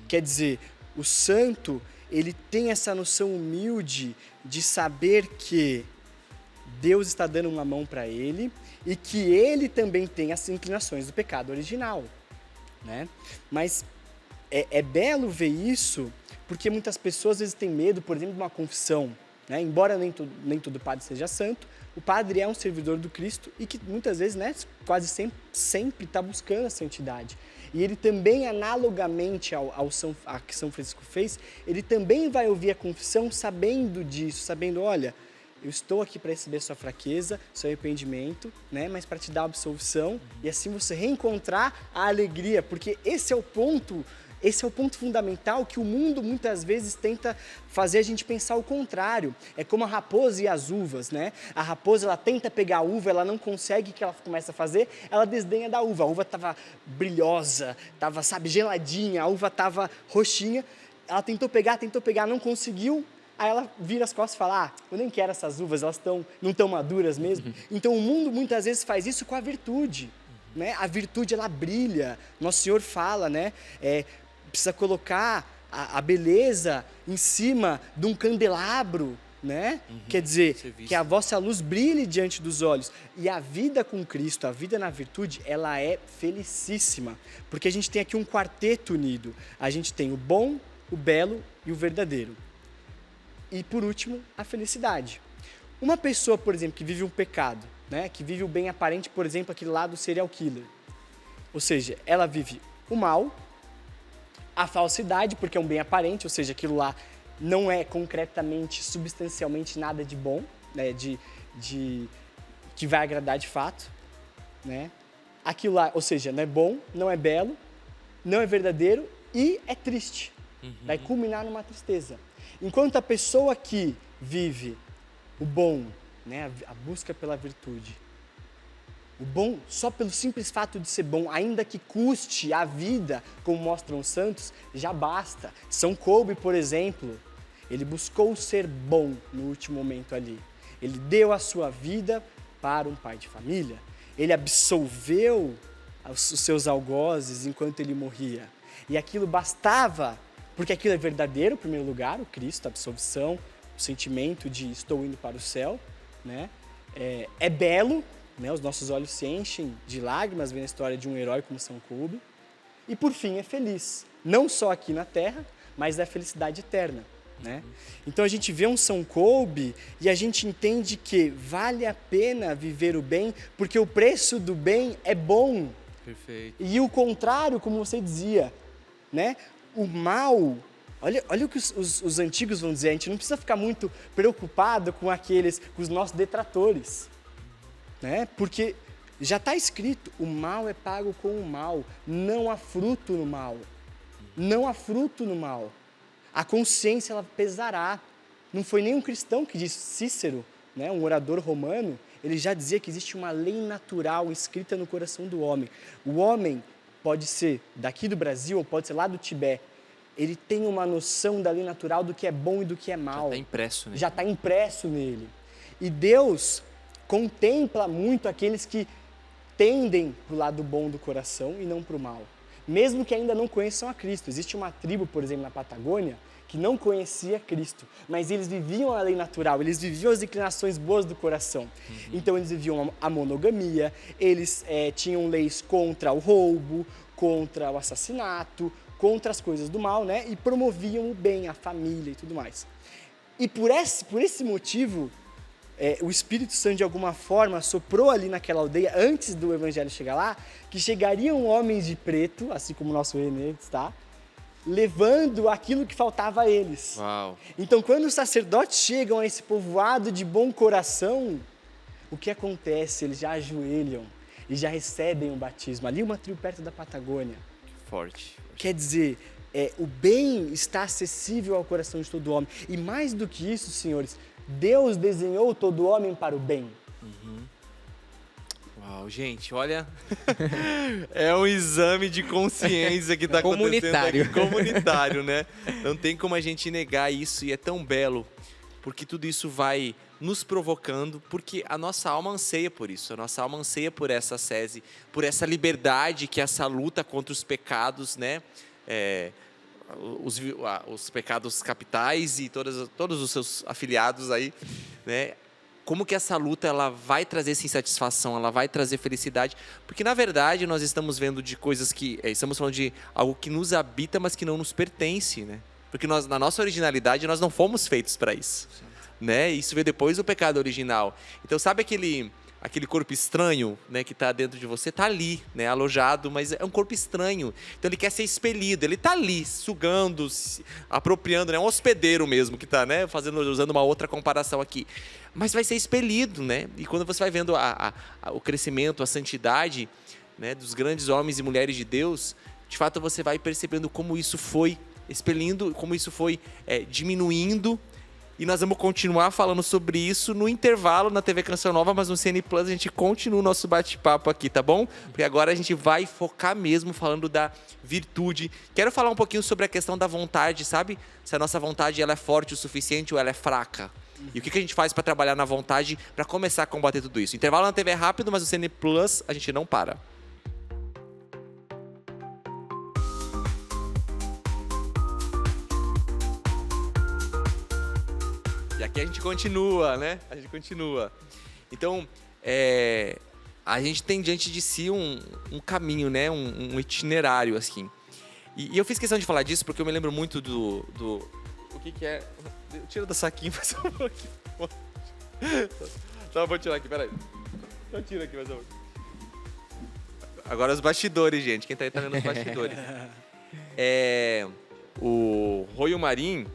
Quer dizer, o santo, ele tem essa noção humilde de saber que Deus está dando uma mão para ele e que ele também tem as inclinações do pecado original, né? Mas é belo ver isso, porque muitas pessoas às vezes têm medo, por exemplo, de uma confissão, né? Embora nem todo padre seja santo, o padre é um servidor do Cristo e que muitas vezes, né, quase sempre está buscando a santidade. E ele também, analogamente a que São Francisco fez, ele também vai ouvir a confissão sabendo disso, sabendo, olha, eu estou aqui para receber sua fraqueza, seu arrependimento, né? Mas para te dar a absolvição e assim você reencontrar a alegria, porque esse é o ponto fundamental que o mundo muitas vezes tenta fazer a gente pensar o contrário. É como a raposa e as uvas, né? A raposa, ela tenta pegar a uva, ela não consegue, o que ela começa a fazer? Ela desdenha da uva. A uva estava brilhosa, estava, geladinha, a uva estava roxinha. Ela tentou pegar, não conseguiu. Aí ela vira as costas e fala: eu nem quero essas uvas, elas não estão maduras mesmo. Então o mundo muitas vezes faz isso com a virtude, né? A virtude, ela brilha. Nosso Senhor fala, né? Precisa colocar a beleza em cima de um candelabro, né? Quer dizer, que a vossa luz brilhe diante dos olhos. E a vida com Cristo, a vida na virtude, ela é felicíssima. Porque a gente tem aqui um quarteto unido. A gente tem o bom, o belo e o verdadeiro. E, por último, a felicidade. Uma pessoa, por exemplo, que vive um pecado, né? Que vive o bem aparente, por exemplo, aquele lá do serial killer. Ou seja, ela vive o mal, a falsidade, porque é um bem aparente, ou seja, aquilo lá não é concretamente, substancialmente nada de bom, né? Que vai agradar de fato, né? Aquilo lá, ou seja, não é bom, não é belo, não é verdadeiro e é triste. Vai culminar numa tristeza. Enquanto a pessoa que vive o bom, né, a busca pela virtude, o bom só pelo simples fato de ser bom, ainda que custe a vida, como mostram os santos, já basta. São Kolbe, por exemplo, ele buscou ser bom no último momento ali. Ele deu a sua vida para um pai de família. Ele absolveu os seus algozes enquanto ele morria. E aquilo bastava. Porque aquilo é verdadeiro, em primeiro lugar, o Cristo, a absolvição, o sentimento de estou indo para o céu, né? É belo, né? Os nossos olhos se enchem de lágrimas vendo a história de um herói como São Kolbe. E por fim é feliz, não só aqui na Terra, mas da felicidade eterna, né? Então a gente vê um São Kolbe e a gente entende que vale a pena viver o bem, porque o preço do bem é bom. Perfeito. E o contrário, como você dizia, né? O mal, olha o que os antigos vão dizer, a gente não precisa ficar muito preocupado com os nossos detratores, né? Porque já está escrito, o mal é pago com o mal, não há fruto no mal, não há fruto no mal. A consciência, ela pesará. Não foi nenhum cristão que disse, Cícero, né, um orador romano, ele já dizia que existe uma lei natural escrita no coração do homem. O homem pode ser daqui do Brasil ou pode ser lá do Tibete, ele tem uma noção da lei natural do que é bom e do que é mal. Já está impresso nele. Já está impresso nele. E Deus contempla muito aqueles que tendem para o lado bom do coração e não para o mal. Mesmo que ainda não conheçam a Cristo. Existe uma tribo, por exemplo, na Patagônia, que não conhecia Cristo, mas eles viviam a lei natural, eles viviam as inclinações boas do coração. Então eles viviam a monogamia, eles tinham leis contra o roubo, contra o assassinato, contra as coisas do mal, né? E promoviam o bem, a família e tudo mais. E por esse motivo, o Espírito Santo, de alguma forma, soprou ali naquela aldeia, antes do Evangelho chegar lá, que chegariam homens de preto, assim como o nosso Renê está, levando aquilo que faltava a eles. Uau. Então, quando os sacerdotes chegam a esse povoado de bom coração, o que acontece? Eles já ajoelham e já recebem o batismo. Ali uma tribo perto da Patagônia. Forte. Quer dizer, o bem está acessível ao coração de todo homem. E mais do que isso, senhores, Deus desenhou todo homem para o bem. Uau, gente, olha, é um exame de consciência que está acontecendo aqui, comunitário, né? Não tem como a gente negar isso e é tão belo, porque tudo isso vai nos provocando, porque a nossa alma anseia por isso, a nossa alma anseia por essa sese, por essa liberdade que essa luta contra os pecados, né? Os pecados capitais e todos os seus afiliados aí, né? Como que essa luta ela vai trazer essa insatisfação, ela vai trazer felicidade, porque na verdade nós estamos vendo de coisas que, estamos falando de algo que nos habita, mas que não nos pertence, né? Porque nós, na nossa originalidade, nós não fomos feitos para isso, né? Isso veio depois do pecado original. Então sabe aquele corpo estranho, né, que está dentro de você, está ali, né, alojado, mas é um corpo estranho. Então ele quer ser expelido, ele está ali, sugando, apropriando, né, um hospedeiro mesmo que está, né, usando uma outra comparação aqui. Mas vai ser expelido, né? E quando você vai vendo o crescimento, a santidade, né, dos grandes homens e mulheres de Deus, de fato você vai percebendo como isso foi expelindo, como isso foi diminuindo. E nós vamos continuar falando sobre isso no intervalo na TV Canção Nova, mas no CN Plus a gente continua o nosso bate-papo aqui, tá bom? Porque agora a gente vai focar mesmo falando da virtude. Quero falar um pouquinho sobre a questão da vontade, sabe? Se a nossa vontade ela é forte o suficiente ou ela é fraca. E o que a gente faz para trabalhar na vontade para começar a combater tudo isso? O intervalo na TV é rápido, mas no CN Plus a gente não para. E aqui a gente continua, né? A gente continua. Então, a gente tem diante de si um caminho, né? Um itinerário, assim. E eu fiz questão de falar disso porque eu me lembro muito do o que é... Tira do saquinho, faz um pouquinho. Tá, vou tirar aqui, peraí. Então tira aqui, mais um pouquinho. Agora os bastidores, gente. Quem tá aí tá vendo os bastidores. O Royo Marin,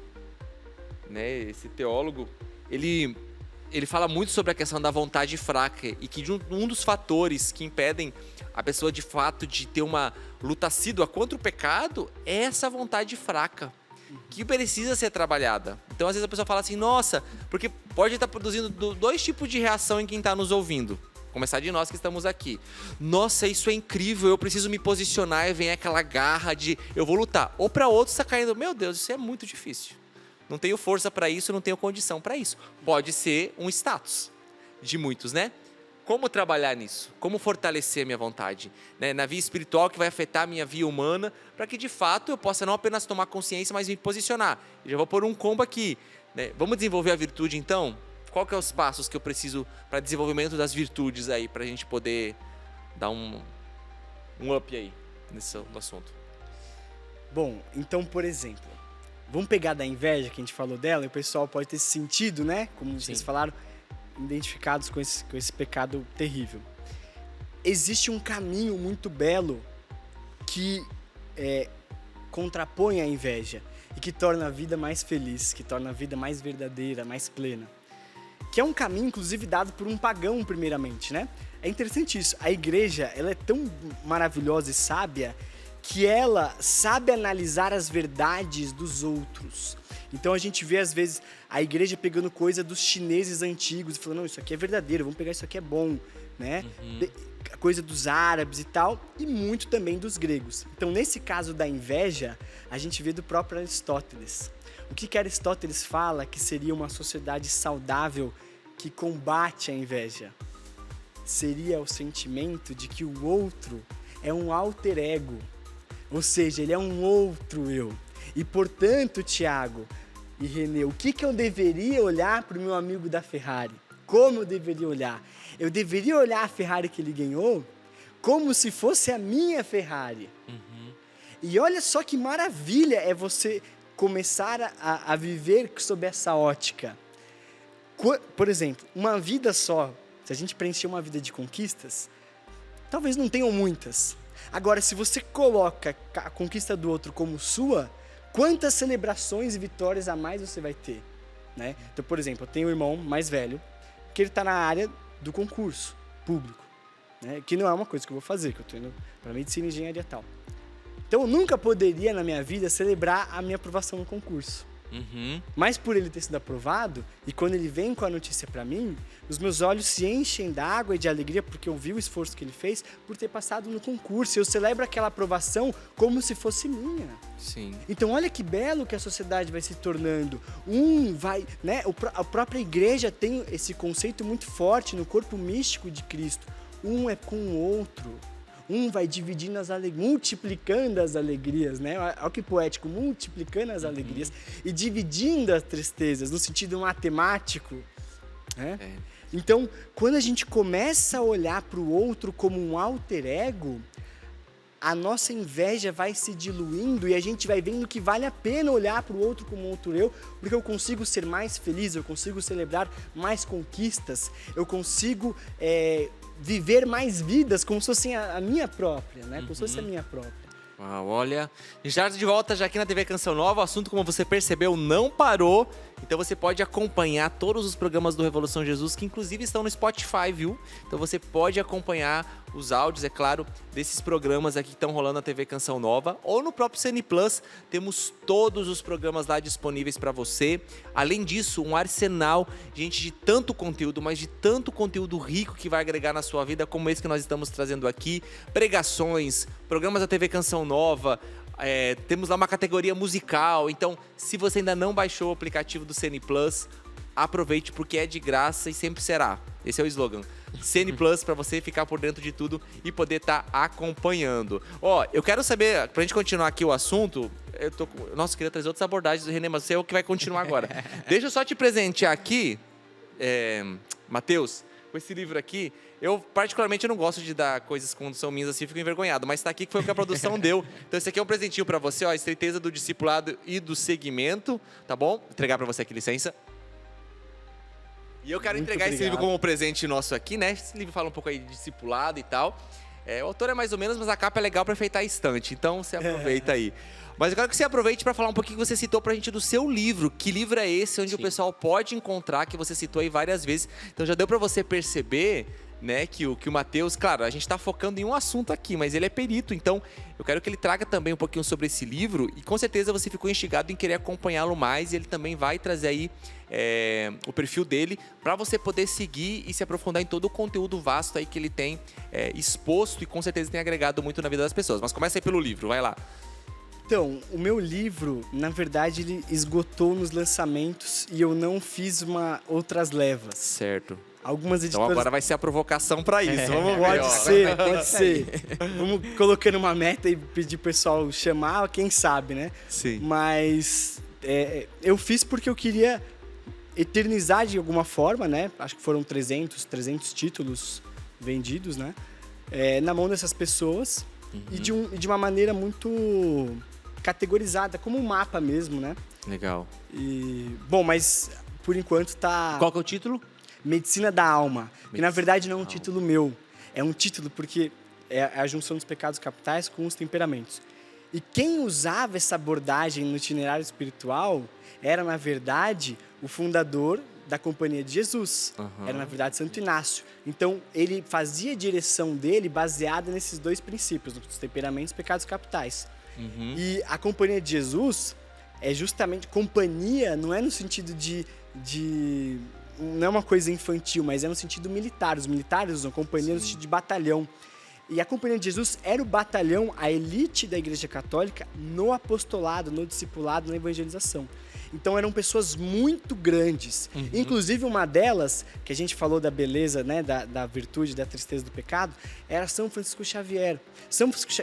né, esse teólogo, ele fala muito sobre a questão da vontade fraca e que um dos fatores que impedem a pessoa de fato de ter uma luta assídua contra o pecado é essa vontade fraca, que precisa ser trabalhada. Então às vezes a pessoa fala assim, nossa, porque pode estar produzindo dois tipos de reação em quem está nos ouvindo. Começar de nós que estamos aqui. Nossa, isso é incrível, eu preciso me posicionar e vem aquela garra de eu vou lutar. Ou para outros está caindo, meu Deus, isso é muito difícil. Não tenho força para isso, não tenho condição para isso. Pode ser um status de muitos, né? Como trabalhar nisso? Como fortalecer a minha vontade? Né? Na via espiritual que vai afetar a minha via humana, para que de fato eu possa não apenas tomar consciência, mas me posicionar. Eu já vou pôr um combo aqui. Né? Vamos desenvolver a virtude então? Qual que é os passos que eu preciso para desenvolvimento das virtudes aí, para a gente poder dar um up aí no assunto? Bom, então, por exemplo, vamos pegar da inveja que a gente falou dela, e o pessoal pode ter se sentido, né? Como vocês Sim. falaram, identificados com esse pecado terrível. Existe um caminho muito belo que contrapõe a inveja e que torna a vida mais feliz, que torna a vida mais verdadeira, mais plena. Que é um caminho, inclusive, dado por um pagão, primeiramente, né? É interessante isso. A igreja, ela é tão maravilhosa e sábia que ela sabe analisar as verdades dos outros. Então a gente vê, às vezes, a igreja pegando coisa dos chineses antigos e falando, não, isso aqui é verdadeiro, vamos pegar isso aqui, é bom, né? Coisa dos árabes e tal, e muito também dos gregos. Então, nesse caso da inveja, a gente vê do próprio Aristóteles. O que Aristóteles fala que seria uma sociedade saudável que combate a inveja? Seria o sentimento de que o outro é um alter ego, ou seja, ele é um outro eu. E, portanto, Tiago e Renê, o que eu deveria olhar para o meu amigo da Ferrari? Como eu deveria olhar? Eu deveria olhar a Ferrari que ele ganhou como se fosse a minha Ferrari. E olha só que maravilha é você começar a viver sob essa ótica. Por exemplo, uma vida só, se a gente preencher uma vida de conquistas, talvez não tenham muitas. Agora, se você coloca a conquista do outro como sua, quantas celebrações e vitórias a mais você vai ter? Né? Então, por exemplo, eu tenho um irmão mais velho, que ele está na área do concurso público, né? Que não é uma coisa que eu vou fazer, que eu estou indo para medicina e engenharia e tal. Então, eu nunca poderia, na minha vida, celebrar a minha aprovação no concurso. Mas por ele ter sido aprovado, e quando ele vem com a notícia para mim, os meus olhos se enchem d'água e de alegria, porque eu vi o esforço que ele fez por ter passado no concurso. Eu celebro aquela aprovação como se fosse minha. Sim. Então, olha que belo que a sociedade vai se tornando. Né? A própria igreja tem esse conceito muito forte no corpo místico de Cristo. Um é com o outro. Um vai dividindo as alegrias, multiplicando as alegrias, né? Olha que poético, multiplicando as alegrias e dividindo as tristezas, no sentido matemático, né? Então, quando a gente começa a olhar para o outro como um alter ego, a nossa inveja vai se diluindo e a gente vai vendo que vale a pena olhar para o outro como um outro eu, porque eu consigo ser mais feliz, eu consigo celebrar mais conquistas, eu consigo viver mais vidas como se fosse a minha própria, né? Como se fosse a minha própria. Uau, olha, já de volta já aqui na TV Canção Nova, o assunto, como você percebeu, não parou. Então você pode acompanhar todos os programas do Revolução Jesus, que inclusive estão no Spotify, viu? Então você pode acompanhar os áudios, é claro, desses programas aqui que estão rolando na TV Canção Nova. Ou no próprio CN Plus, temos todos os programas lá disponíveis para você. Além disso, um arsenal, gente, de tanto conteúdo, mas de tanto conteúdo rico que vai agregar na sua vida, como esse que nós estamos trazendo aqui. Pregações, programas da TV Canção Nova, temos lá uma categoria musical. Então, se você ainda não baixou o aplicativo do CN Plus, aproveite porque é de graça e sempre será. Esse é o slogan. CN Plus, para você ficar por dentro de tudo e poder estar acompanhando. Eu quero saber, pra gente continuar aqui o assunto, nossa, eu queria trazer outras abordagens do Renê, mas você é o que vai continuar agora. Deixa eu só te presentear aqui, Matheus, com esse livro aqui. Eu, particularmente, não gosto de dar coisas quando são minhas assim, fico envergonhado. Mas tá aqui que foi o que a produção deu. Então, esse aqui é um presentinho pra você, a Estreiteza do Discipulado e do Segmento, tá bom? Vou entregar pra você aqui, licença. E eu quero entregar esse livro como presente nosso aqui, né? Esse livro fala um pouco aí de discipulado e tal. O autor é mais ou menos, mas a capa é legal pra enfeitar a estante. Então, você aproveita aí. Mas eu quero que você aproveite para falar um pouquinho que você citou pra gente do seu livro. Que livro é esse, onde o pessoal pode encontrar, que você citou aí várias vezes. Então, já deu pra você perceber, né, que o Matheus, claro, a gente está focando em um assunto aqui, mas ele é perito, então eu quero que ele traga também um pouquinho sobre esse livro e com certeza você ficou instigado em querer acompanhá-lo mais e ele também vai trazer aí o perfil dele para você poder seguir e se aprofundar em todo o conteúdo vasto aí que ele tem exposto e com certeza tem agregado muito na vida das pessoas. Mas começa aí pelo livro, vai lá. Então, o meu livro, na verdade, ele esgotou nos lançamentos e eu não fiz outras levas. Certo. Algumas editoras... Então agora vai ser a provocação para isso. Vamos ver. Pode ser. Vamos colocando uma meta e pedir pro pessoal chamar, quem sabe, né? Sim. Mas eu fiz porque eu queria eternizar de alguma forma, né? Acho que foram 300 títulos vendidos, né? Na mão dessas pessoas e de uma maneira muito categorizada, como um mapa mesmo, né? Legal. Bom, mas por enquanto tá... Qual que é o título? Medicina da Alma, que na verdade não é um título meu, é um título porque é a junção dos pecados capitais com os temperamentos. E quem usava essa abordagem no itinerário espiritual era, na verdade, o fundador da Companhia de Jesus, era, na verdade, Santo Inácio. Então, ele fazia a direção dele baseada nesses dois princípios, os temperamentos e pecados capitais. E a Companhia de Jesus é justamente companhia, não é no sentido de não é uma coisa infantil, mas é no sentido militar. Os militares usam companhia no sentido de batalhão. E a Companhia de Jesus era o batalhão, a elite da Igreja Católica no apostolado, no discipulado, na evangelização. Então eram pessoas muito grandes. Inclusive uma delas, que a gente falou da beleza, né, da virtude, da tristeza do pecado, era São Francisco Xavier.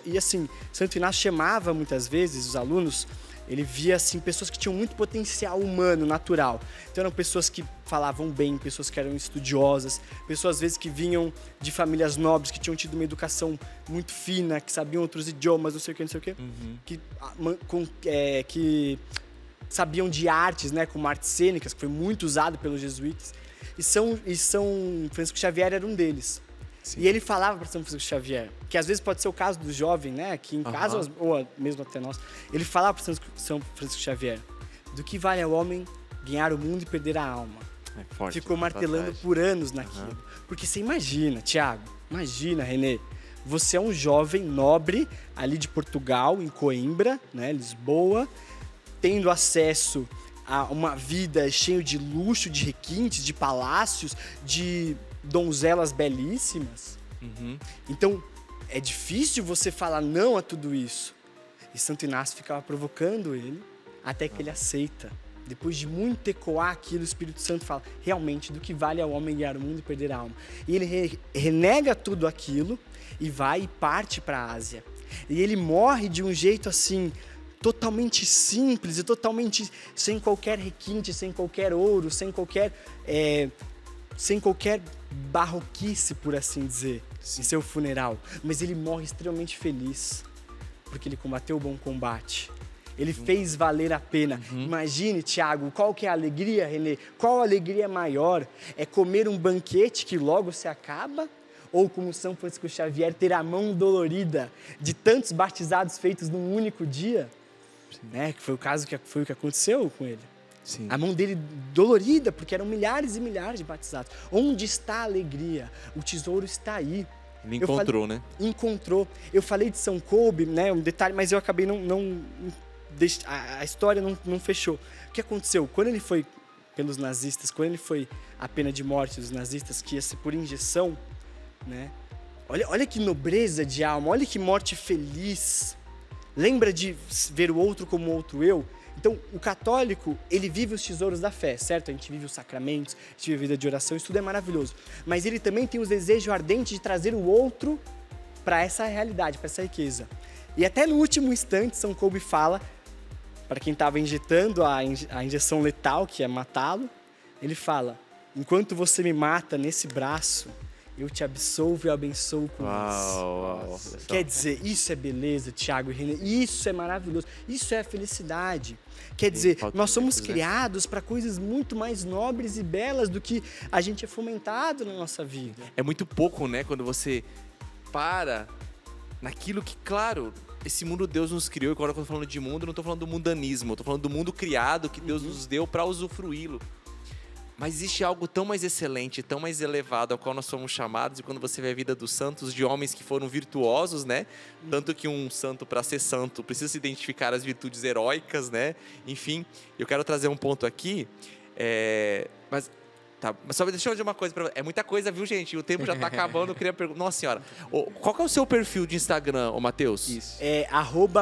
E assim, Santo Inácio chamava muitas vezes os alunos Ele via, assim, pessoas que tinham muito potencial humano, natural. Então eram pessoas que falavam bem, pessoas que eram estudiosas, pessoas às vezes que vinham de famílias nobres, que tinham tido uma educação muito fina, que sabiam outros idiomas, não sei o quê, que sabiam de artes, né, como artes cênicas, que foi muito usado pelos jesuítas. E São Francisco Xavier era um deles. Sim. E ele falava para São Francisco Xavier, que às vezes pode ser o caso do jovem, né, que em casa ou mesmo até nós, ele falava para São Francisco Xavier, do que vale ao homem ganhar o mundo e perder a alma. É forte, ficou martelando por anos naquilo. Porque você imagina, Tiago, imagina, Renê, você é um jovem nobre ali de Portugal, em Coimbra, né, Lisboa, tendo acesso a uma vida cheia de luxo, de requintes, de palácios, de donzelas belíssimas. Então, é difícil você falar não a tudo isso. E Santo Inácio ficava provocando ele até que ele aceita. Depois de muito ecoar aquilo, o Espírito Santo fala, realmente, do que vale ao homem ganhar o mundo e perder a alma. E ele renega tudo aquilo e vai e parte para a Ásia. E ele morre de um jeito assim, totalmente simples e totalmente sem qualquer requinte, sem qualquer ouro, sem qualquer barroquice, por assim dizer, em seu funeral. Mas ele morre extremamente feliz, porque ele combateu o bom combate. Ele fez valer a pena. Imagine, Tiago, qual que é a alegria, Renê? Qual a alegria maior? É comer um banquete que logo se acaba? Ou, como São Francisco Xavier, ter a mão dolorida de tantos batizados feitos num único dia? Né? Que foi o caso foi o que aconteceu com ele. Sim. A mão dele dolorida, porque eram milhares e milhares de batizados. Onde está a alegria? O tesouro está aí. Ele encontrou, né? Encontrou. Eu falei de São Kolbe, né? Um detalhe, mas eu acabei a história não fechou. O que aconteceu? Quando ele foi pelos nazistas, quando ele foi a pena de morte dos nazistas, que ia ser por injeção, né? Olha que nobreza de alma, olha que morte feliz. Lembra de ver o outro como outro eu? Então, o católico, ele vive os tesouros da fé, certo? A gente vive os sacramentos, a gente vive a vida de oração, isso tudo é maravilhoso. Mas ele também tem o desejo ardente de trazer o outro para essa realidade, para essa riqueza. E até no último instante, São Kolbe fala, para quem estava injetando a injeção letal, que é matá-lo, ele fala, enquanto você me mata nesse braço, eu te absolvo e abençoo com isso. Quer dizer, isso é beleza, Tiago e Renê, isso é maravilhoso, isso é a felicidade. Quer dizer, nós somos criados para coisas muito mais nobres e belas do que a gente é fomentado na nossa vida. É muito pouco, né, quando você para naquilo que, claro, esse mundo Deus nos criou, e agora quando eu tô falando de mundo, eu não estou falando do mundanismo, eu estou falando do mundo criado que Deus nos deu para usufruí-lo. Mas existe algo tão mais excelente, tão mais elevado ao qual nós somos chamados, e quando você vê a vida dos santos, de homens que foram virtuosos, né? Tanto que um santo, para ser santo, precisa se identificar as virtudes heróicas, né? Enfim, eu quero trazer um ponto aqui, mas só deixa eu dizer uma coisa pra você. É muita coisa, viu, gente? O tempo já tá acabando, eu queria perguntar. Nossa senhora, qual que é o seu perfil de Instagram, Matheus? Isso. É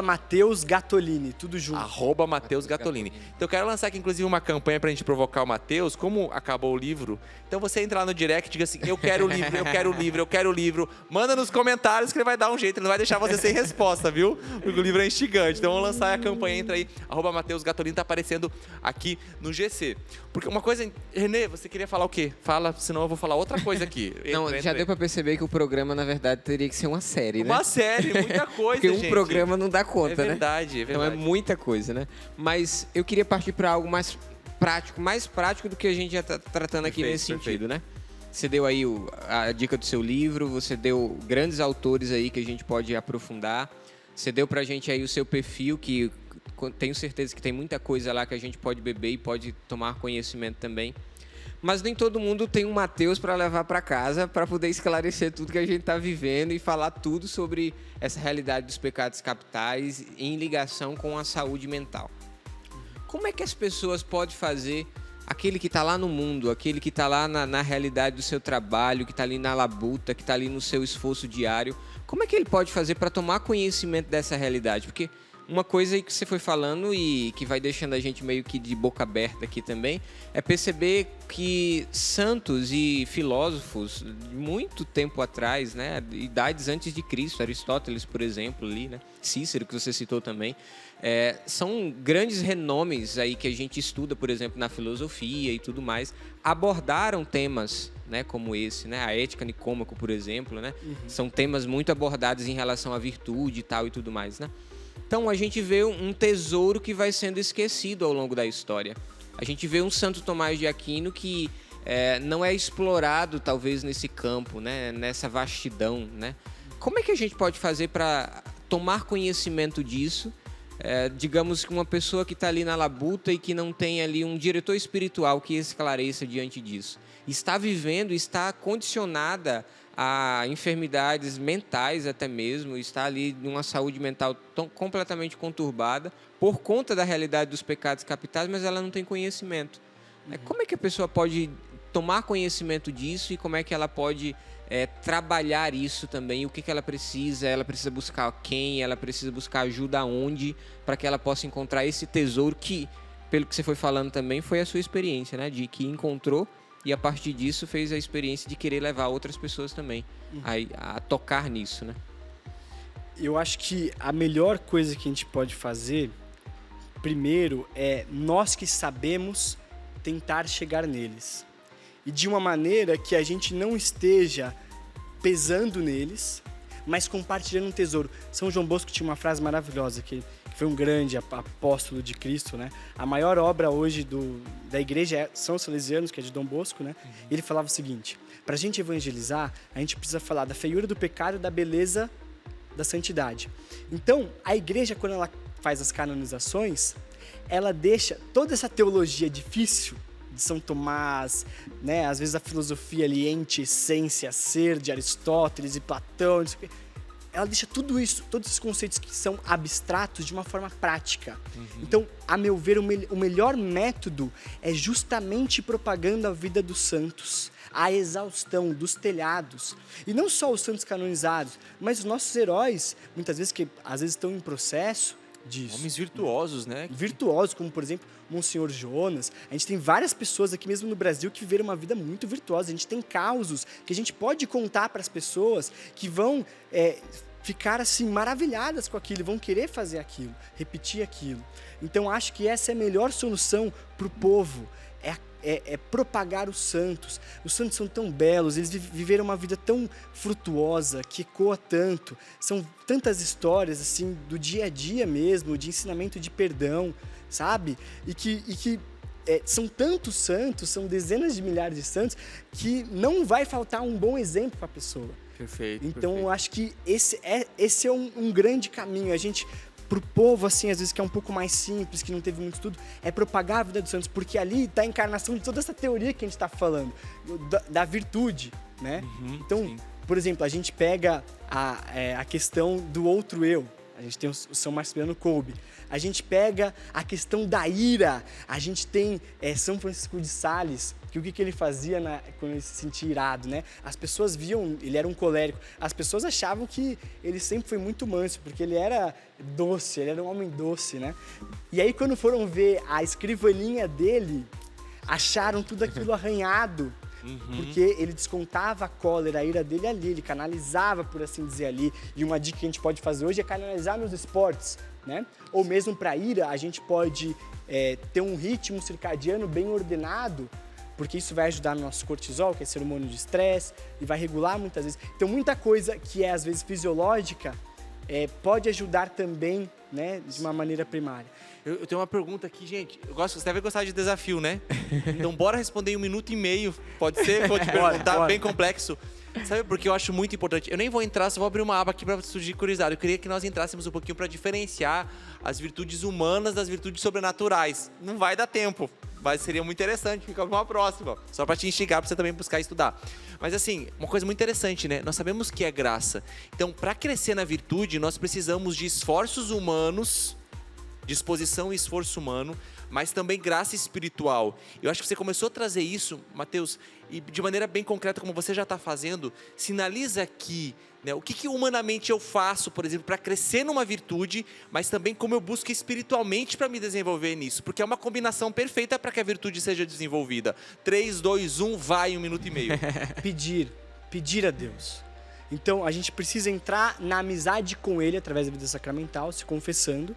@Matheus Gattolini, tudo junto. @Matheus Gattolini. Então eu quero lançar aqui, inclusive, uma campanha pra gente provocar o Matheus. Como acabou o livro, então você entra lá no direct e diga assim, eu quero o livro, eu quero o livro, eu quero o livro. Manda nos comentários que ele vai dar um jeito, ele não vai deixar você sem resposta, viu? Porque o livro é instigante. Então vamos lançar a campanha, entra aí, @Matheus Gattolini, tá aparecendo aqui no GC. Porque uma coisa, Renê, você queria falar o quê? Fala, senão eu vou falar outra coisa aqui. Não, já deu pra perceber que o programa, na verdade, teria que ser uma série, né? Uma série, muita coisa, porque gente. Um programa não dá conta, né? É verdade. Então é muita coisa, né? Mas eu queria partir para algo mais prático do que a gente já tá tratando aqui nesse sentido, né? Você deu aí a dica do seu livro, você deu grandes autores aí que a gente pode aprofundar. Você deu pra gente aí o seu perfil, que tenho certeza que tem muita coisa lá que a gente pode beber e pode tomar conhecimento também. Mas nem todo mundo tem um Matheus para levar para casa para poder esclarecer tudo que a gente está vivendo e falar tudo sobre essa realidade dos pecados capitais em ligação com a saúde mental. Como é que as pessoas podem fazer, aquele que está lá no mundo, aquele que está lá na realidade do seu trabalho, que está ali na labuta, que está ali no seu esforço diário, como é que ele pode fazer para tomar conhecimento dessa realidade? Porque Uma coisa aí que você foi falando e que vai deixando a gente meio que de boca aberta aqui também, é perceber que santos e filósofos, muito tempo atrás, né, idades antes de Cristo, Aristóteles, por exemplo, ali, né, Cícero, que você citou também, são grandes renomes aí que a gente estuda, por exemplo, na filosofia e tudo mais, abordaram temas, né, como esse, né, a ética Nicômaco, por exemplo, né, são temas muito abordados em relação à virtude e tal e tudo mais, né. Então, a gente vê um tesouro que vai sendo esquecido ao longo da história. A gente vê um Santo Tomás de Aquino que não é explorado, talvez, nesse campo, né? Nessa vastidão, né? Como é que a gente pode fazer para tomar conhecimento disso? Digamos que uma pessoa que está ali na labuta e que não tem ali um diretor espiritual que esclareça diante disso. Está vivendo, está condicionada a enfermidades mentais até mesmo, está ali numa saúde mental completamente conturbada por conta da realidade dos pecados capitais, mas ela não tem conhecimento. Como é que a pessoa pode tomar conhecimento disso e como é que ela pode trabalhar isso também? O que ela precisa? Ela precisa buscar quem? Ela precisa buscar ajuda aonde? Para que ela possa encontrar esse tesouro que, pelo que você foi falando também, foi a sua experiência, né? De que encontrou e a partir disso fez a experiência de querer levar outras pessoas também a tocar nisso, né? Eu acho que a melhor coisa que a gente pode fazer, primeiro, é nós que sabemos tentar chegar neles. E de uma maneira que a gente não esteja pesando neles, mas compartilhando um tesouro. São João Bosco tinha uma frase maravilhosa, que foi um grande apóstolo de Cristo, né? A maior obra hoje da igreja são os Salesianos, que é de Dom Bosco, né? Ele falava o seguinte: para a gente evangelizar, a gente precisa falar da feiura do pecado e da beleza da santidade. Então, a igreja, quando ela faz as canonizações, ela deixa toda essa teologia difícil de São Tomás, né? Às vezes a filosofia ali, ente, essência, ser, de Aristóteles e Platão, não sei o quê. Ela deixa tudo isso, todos esses conceitos que são abstratos de uma forma prática. Então, a meu ver, o melhor método é justamente propagando a vida dos santos, a exaustão dos telhados. E não só os santos canonizados, mas os nossos heróis, muitas vezes, que às vezes estão em processo disso. Homens virtuosos, né? Virtuosos, como por exemplo, Monsenhor Jonas. A gente tem várias pessoas aqui mesmo no Brasil que viveram uma vida muito virtuosa. A gente tem causos que a gente pode contar para as pessoas que vão ficar assim maravilhadas com aquilo, vão querer fazer aquilo, repetir aquilo. Então acho que essa é a melhor solução para o povo. É propagar os santos. Os santos são tão belos, eles viveram uma vida tão frutuosa, que ecoa tanto. São tantas histórias assim do dia a dia mesmo, de ensinamento de perdão, sabe? E que são tantos santos, são dezenas de milhares de santos, que não vai faltar um bom exemplo para a pessoa. Perfeito. Então eu acho que esse é um grande caminho. A gente, pro povo, assim, às vezes que é um pouco mais simples, que não teve muito estudo, é propagar a vida dos santos, porque ali está a encarnação de toda essa teoria que a gente está falando, da virtude, né? Então, sim. Por exemplo, a gente pega a questão do outro eu. A gente tem o São Marciliano Kolbe. A gente pega a questão da ira. A gente tem São Francisco de Sales, que o que ele fazia quando ele se sentia irado, né? As pessoas viam, ele era um colérico, as pessoas achavam que ele sempre foi muito manso, porque ele era doce, ele era um homem doce, né? E aí quando foram ver a escrivaninha dele, acharam tudo aquilo arranhado, porque ele descontava a cólera, a ira dele ali, ele canalizava, por assim dizer, ali. E uma dica que a gente pode fazer hoje é canalizar nos esportes, né? Ou mesmo para ira, a gente pode ter um ritmo circadiano bem ordenado, porque isso vai ajudar no nosso cortisol, que é esse hormônio de estresse, e vai regular muitas vezes. Então, muita coisa que é, às vezes, fisiológica, pode ajudar também, né, de uma maneira primária. Eu tenho uma pergunta aqui, gente. Você deve gostar de desafio, né? Então, bora responder em 1 minuto e meio. Pode ser? Pode perguntar, bem complexo. Sabe por que eu acho muito importante? Eu nem vou entrar, só vou abrir uma aba aqui para surgir curiosidade. Eu queria que nós entrássemos um pouquinho para diferenciar as virtudes humanas das virtudes sobrenaturais. Não vai dar tempo, mas seria muito interessante. Fica para uma próxima. Só para te instigar, para você também buscar estudar. Mas assim, uma coisa muito interessante, né? Nós sabemos que é graça. Então, para crescer na virtude, nós precisamos de esforços humanos, disposição e esforço humano, mas também graça espiritual. Eu acho que você começou a trazer isso, Mateus, e de maneira bem concreta, como você já está fazendo, sinaliza aqui, né, o que humanamente eu faço, por exemplo, para crescer numa virtude, mas também como eu busco espiritualmente para me desenvolver nisso, porque é uma combinação perfeita para que a virtude seja desenvolvida. 3, 2, 1, vai, 1 minuto e meio. Pedir a Deus. Então, a gente precisa entrar na amizade com Ele através da vida sacramental, se confessando,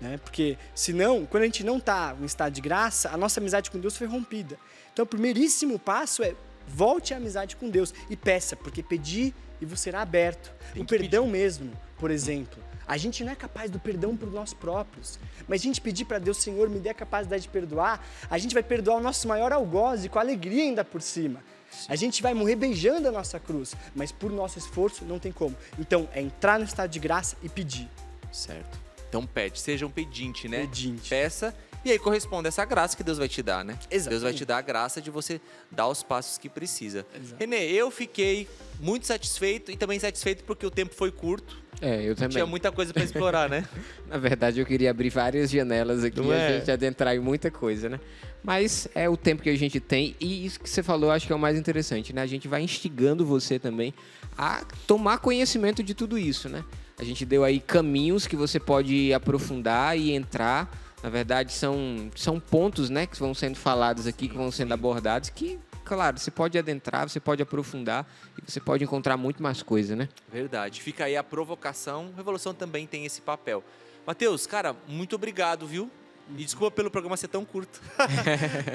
né? Porque, senão, quando a gente não está em estado de graça, a nossa amizade com Deus foi rompida. Então, o primeiríssimo passo é volte à amizade com Deus e peça, porque pedir e você será aberto. O perdão mesmo, por exemplo. A gente não é capaz do perdão por nós próprios, mas a gente pedir para Deus, Senhor, me dê a capacidade de perdoar, a gente vai perdoar o nosso maior algoz e com alegria ainda por cima. Sim. A gente vai morrer beijando a nossa cruz, mas por nosso esforço não tem como. Então, é entrar no estado de graça e pedir. Certo. Então pede, seja um pedinte, né? Pedinte. Peça, e aí corresponde a essa graça que Deus vai te dar, né? Exatamente. Deus vai te dar a graça de você dar os passos que precisa. Exato. Renê, eu fiquei muito satisfeito e também satisfeito porque o tempo foi curto. Eu também. Tinha muita coisa para explorar, né? Na verdade, eu queria abrir várias janelas aqui e a gente adentrar em muita coisa, né? Mas é o tempo que a gente tem e isso que você falou, acho que é o mais interessante, né? A gente vai instigando você também a tomar conhecimento de tudo isso, né? A gente deu aí caminhos que você pode aprofundar e entrar. Na verdade, são pontos, né, que vão sendo falados aqui, que vão sendo abordados, que, claro, você pode adentrar, você pode aprofundar e você pode encontrar muito mais coisa, né? Verdade. Fica aí a provocação. Revolução também tem esse papel. Mateus, cara, muito obrigado, viu? E desculpa pelo programa ser tão curto.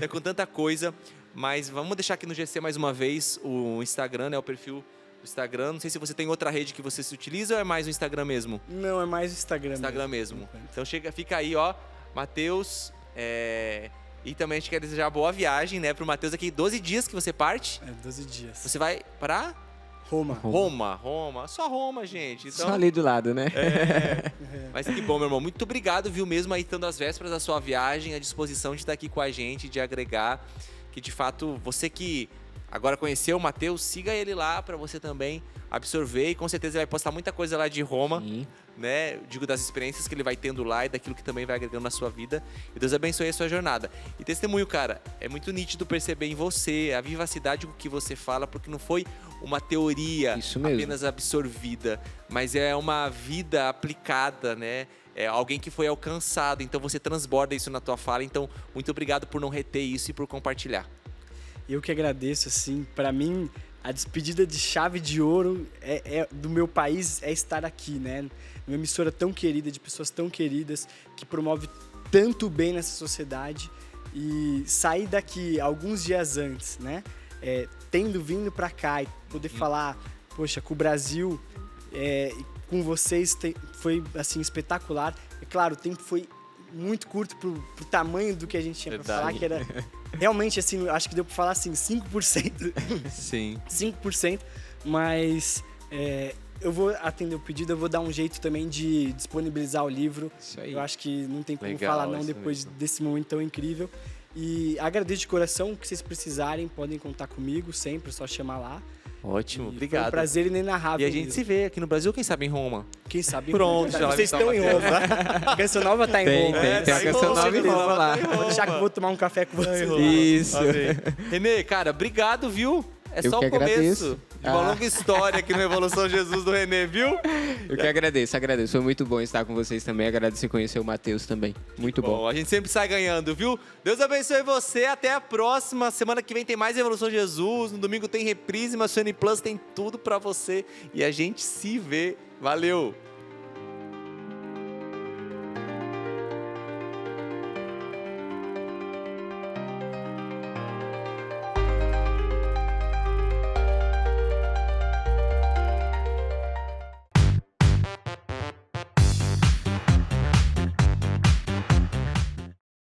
É com tanta coisa. Mas vamos deixar aqui no GC mais uma vez o Instagram, né? O perfil do Instagram. Não sei se você tem outra rede que você se utiliza ou é mais o Instagram mesmo? Não, é mais o Instagram. Instagram mesmo. Então fica aí, ó. Mateus. E também a gente quer desejar boa viagem, né? Pro Mateus aqui, 12 dias que você parte. 12 dias. Você vai para... Roma. Só Roma, gente. Então, só ali do lado, né? Mas que bom, meu irmão. Muito obrigado, viu, mesmo aí estando às vésperas da sua viagem, à disposição de estar aqui com a gente, de agregar. Que, de fato, você que agora conheceu o Mateus, siga ele lá para você também absorver. E com certeza ele vai postar muita coisa lá de Roma. Sim. Né? Digo, das experiências que ele vai tendo lá e daquilo que também vai agregando na sua vida. E Deus abençoe a sua jornada. E testemunho, cara, é muito nítido perceber em você a vivacidade com que você fala, porque não foi uma teoria apenas absorvida, mas é uma vida aplicada, né? É alguém que foi alcançado, então você transborda isso na tua fala. Então, muito obrigado por não reter isso e por compartilhar. Eu que agradeço, assim, para mim, a despedida de chave de ouro do meu país é estar aqui, né? Uma emissora tão querida, de pessoas tão queridas, que promove tanto bem nessa sociedade. E sair daqui alguns dias antes, né? Tendo vindo para cá e poder falar, poxa, com o Brasil e com vocês foi, assim, espetacular. É claro, o tempo foi muito curto pro tamanho do que a gente tinha para falar, que era realmente, assim, acho que deu para falar, assim, 5%. Sim. 5%, mas eu vou atender o pedido, eu vou dar um jeito também de disponibilizar o livro. Isso aí. Eu acho que não tem como Legal, falar não isso depois mesmo. desse momento tão incrível. E agradeço de coração, o que vocês precisarem, podem contar comigo sempre, é só chamar lá. Ótimo, E Foi obrigado. um prazer inenarrável. E a gente se vê aqui no Brasil, quem sabe em Roma. Quem sabe? Pronto, já vocês vai estão em Roma. A Canção Nova tá em Roma. Tem a tá em Canção Roma, Nova em Roma lá. Vou deixar que eu vou tomar um café com vocês. Isso. Renê, cara, obrigado, viu? É Eu só que o começo agradeço. de uma longa história aqui no Revolução Jesus do Renê, viu? Eu que agradeço. Foi muito bom estar com vocês também. Agradeço e conhecer o Mateus também. Muito bom. A gente sempre sai ganhando, viu? Deus abençoe você. Até a próxima. Semana que vem tem mais Revolução Jesus. No domingo tem reprise, mas Sony Plus tem tudo pra você. E a gente se vê. Valeu!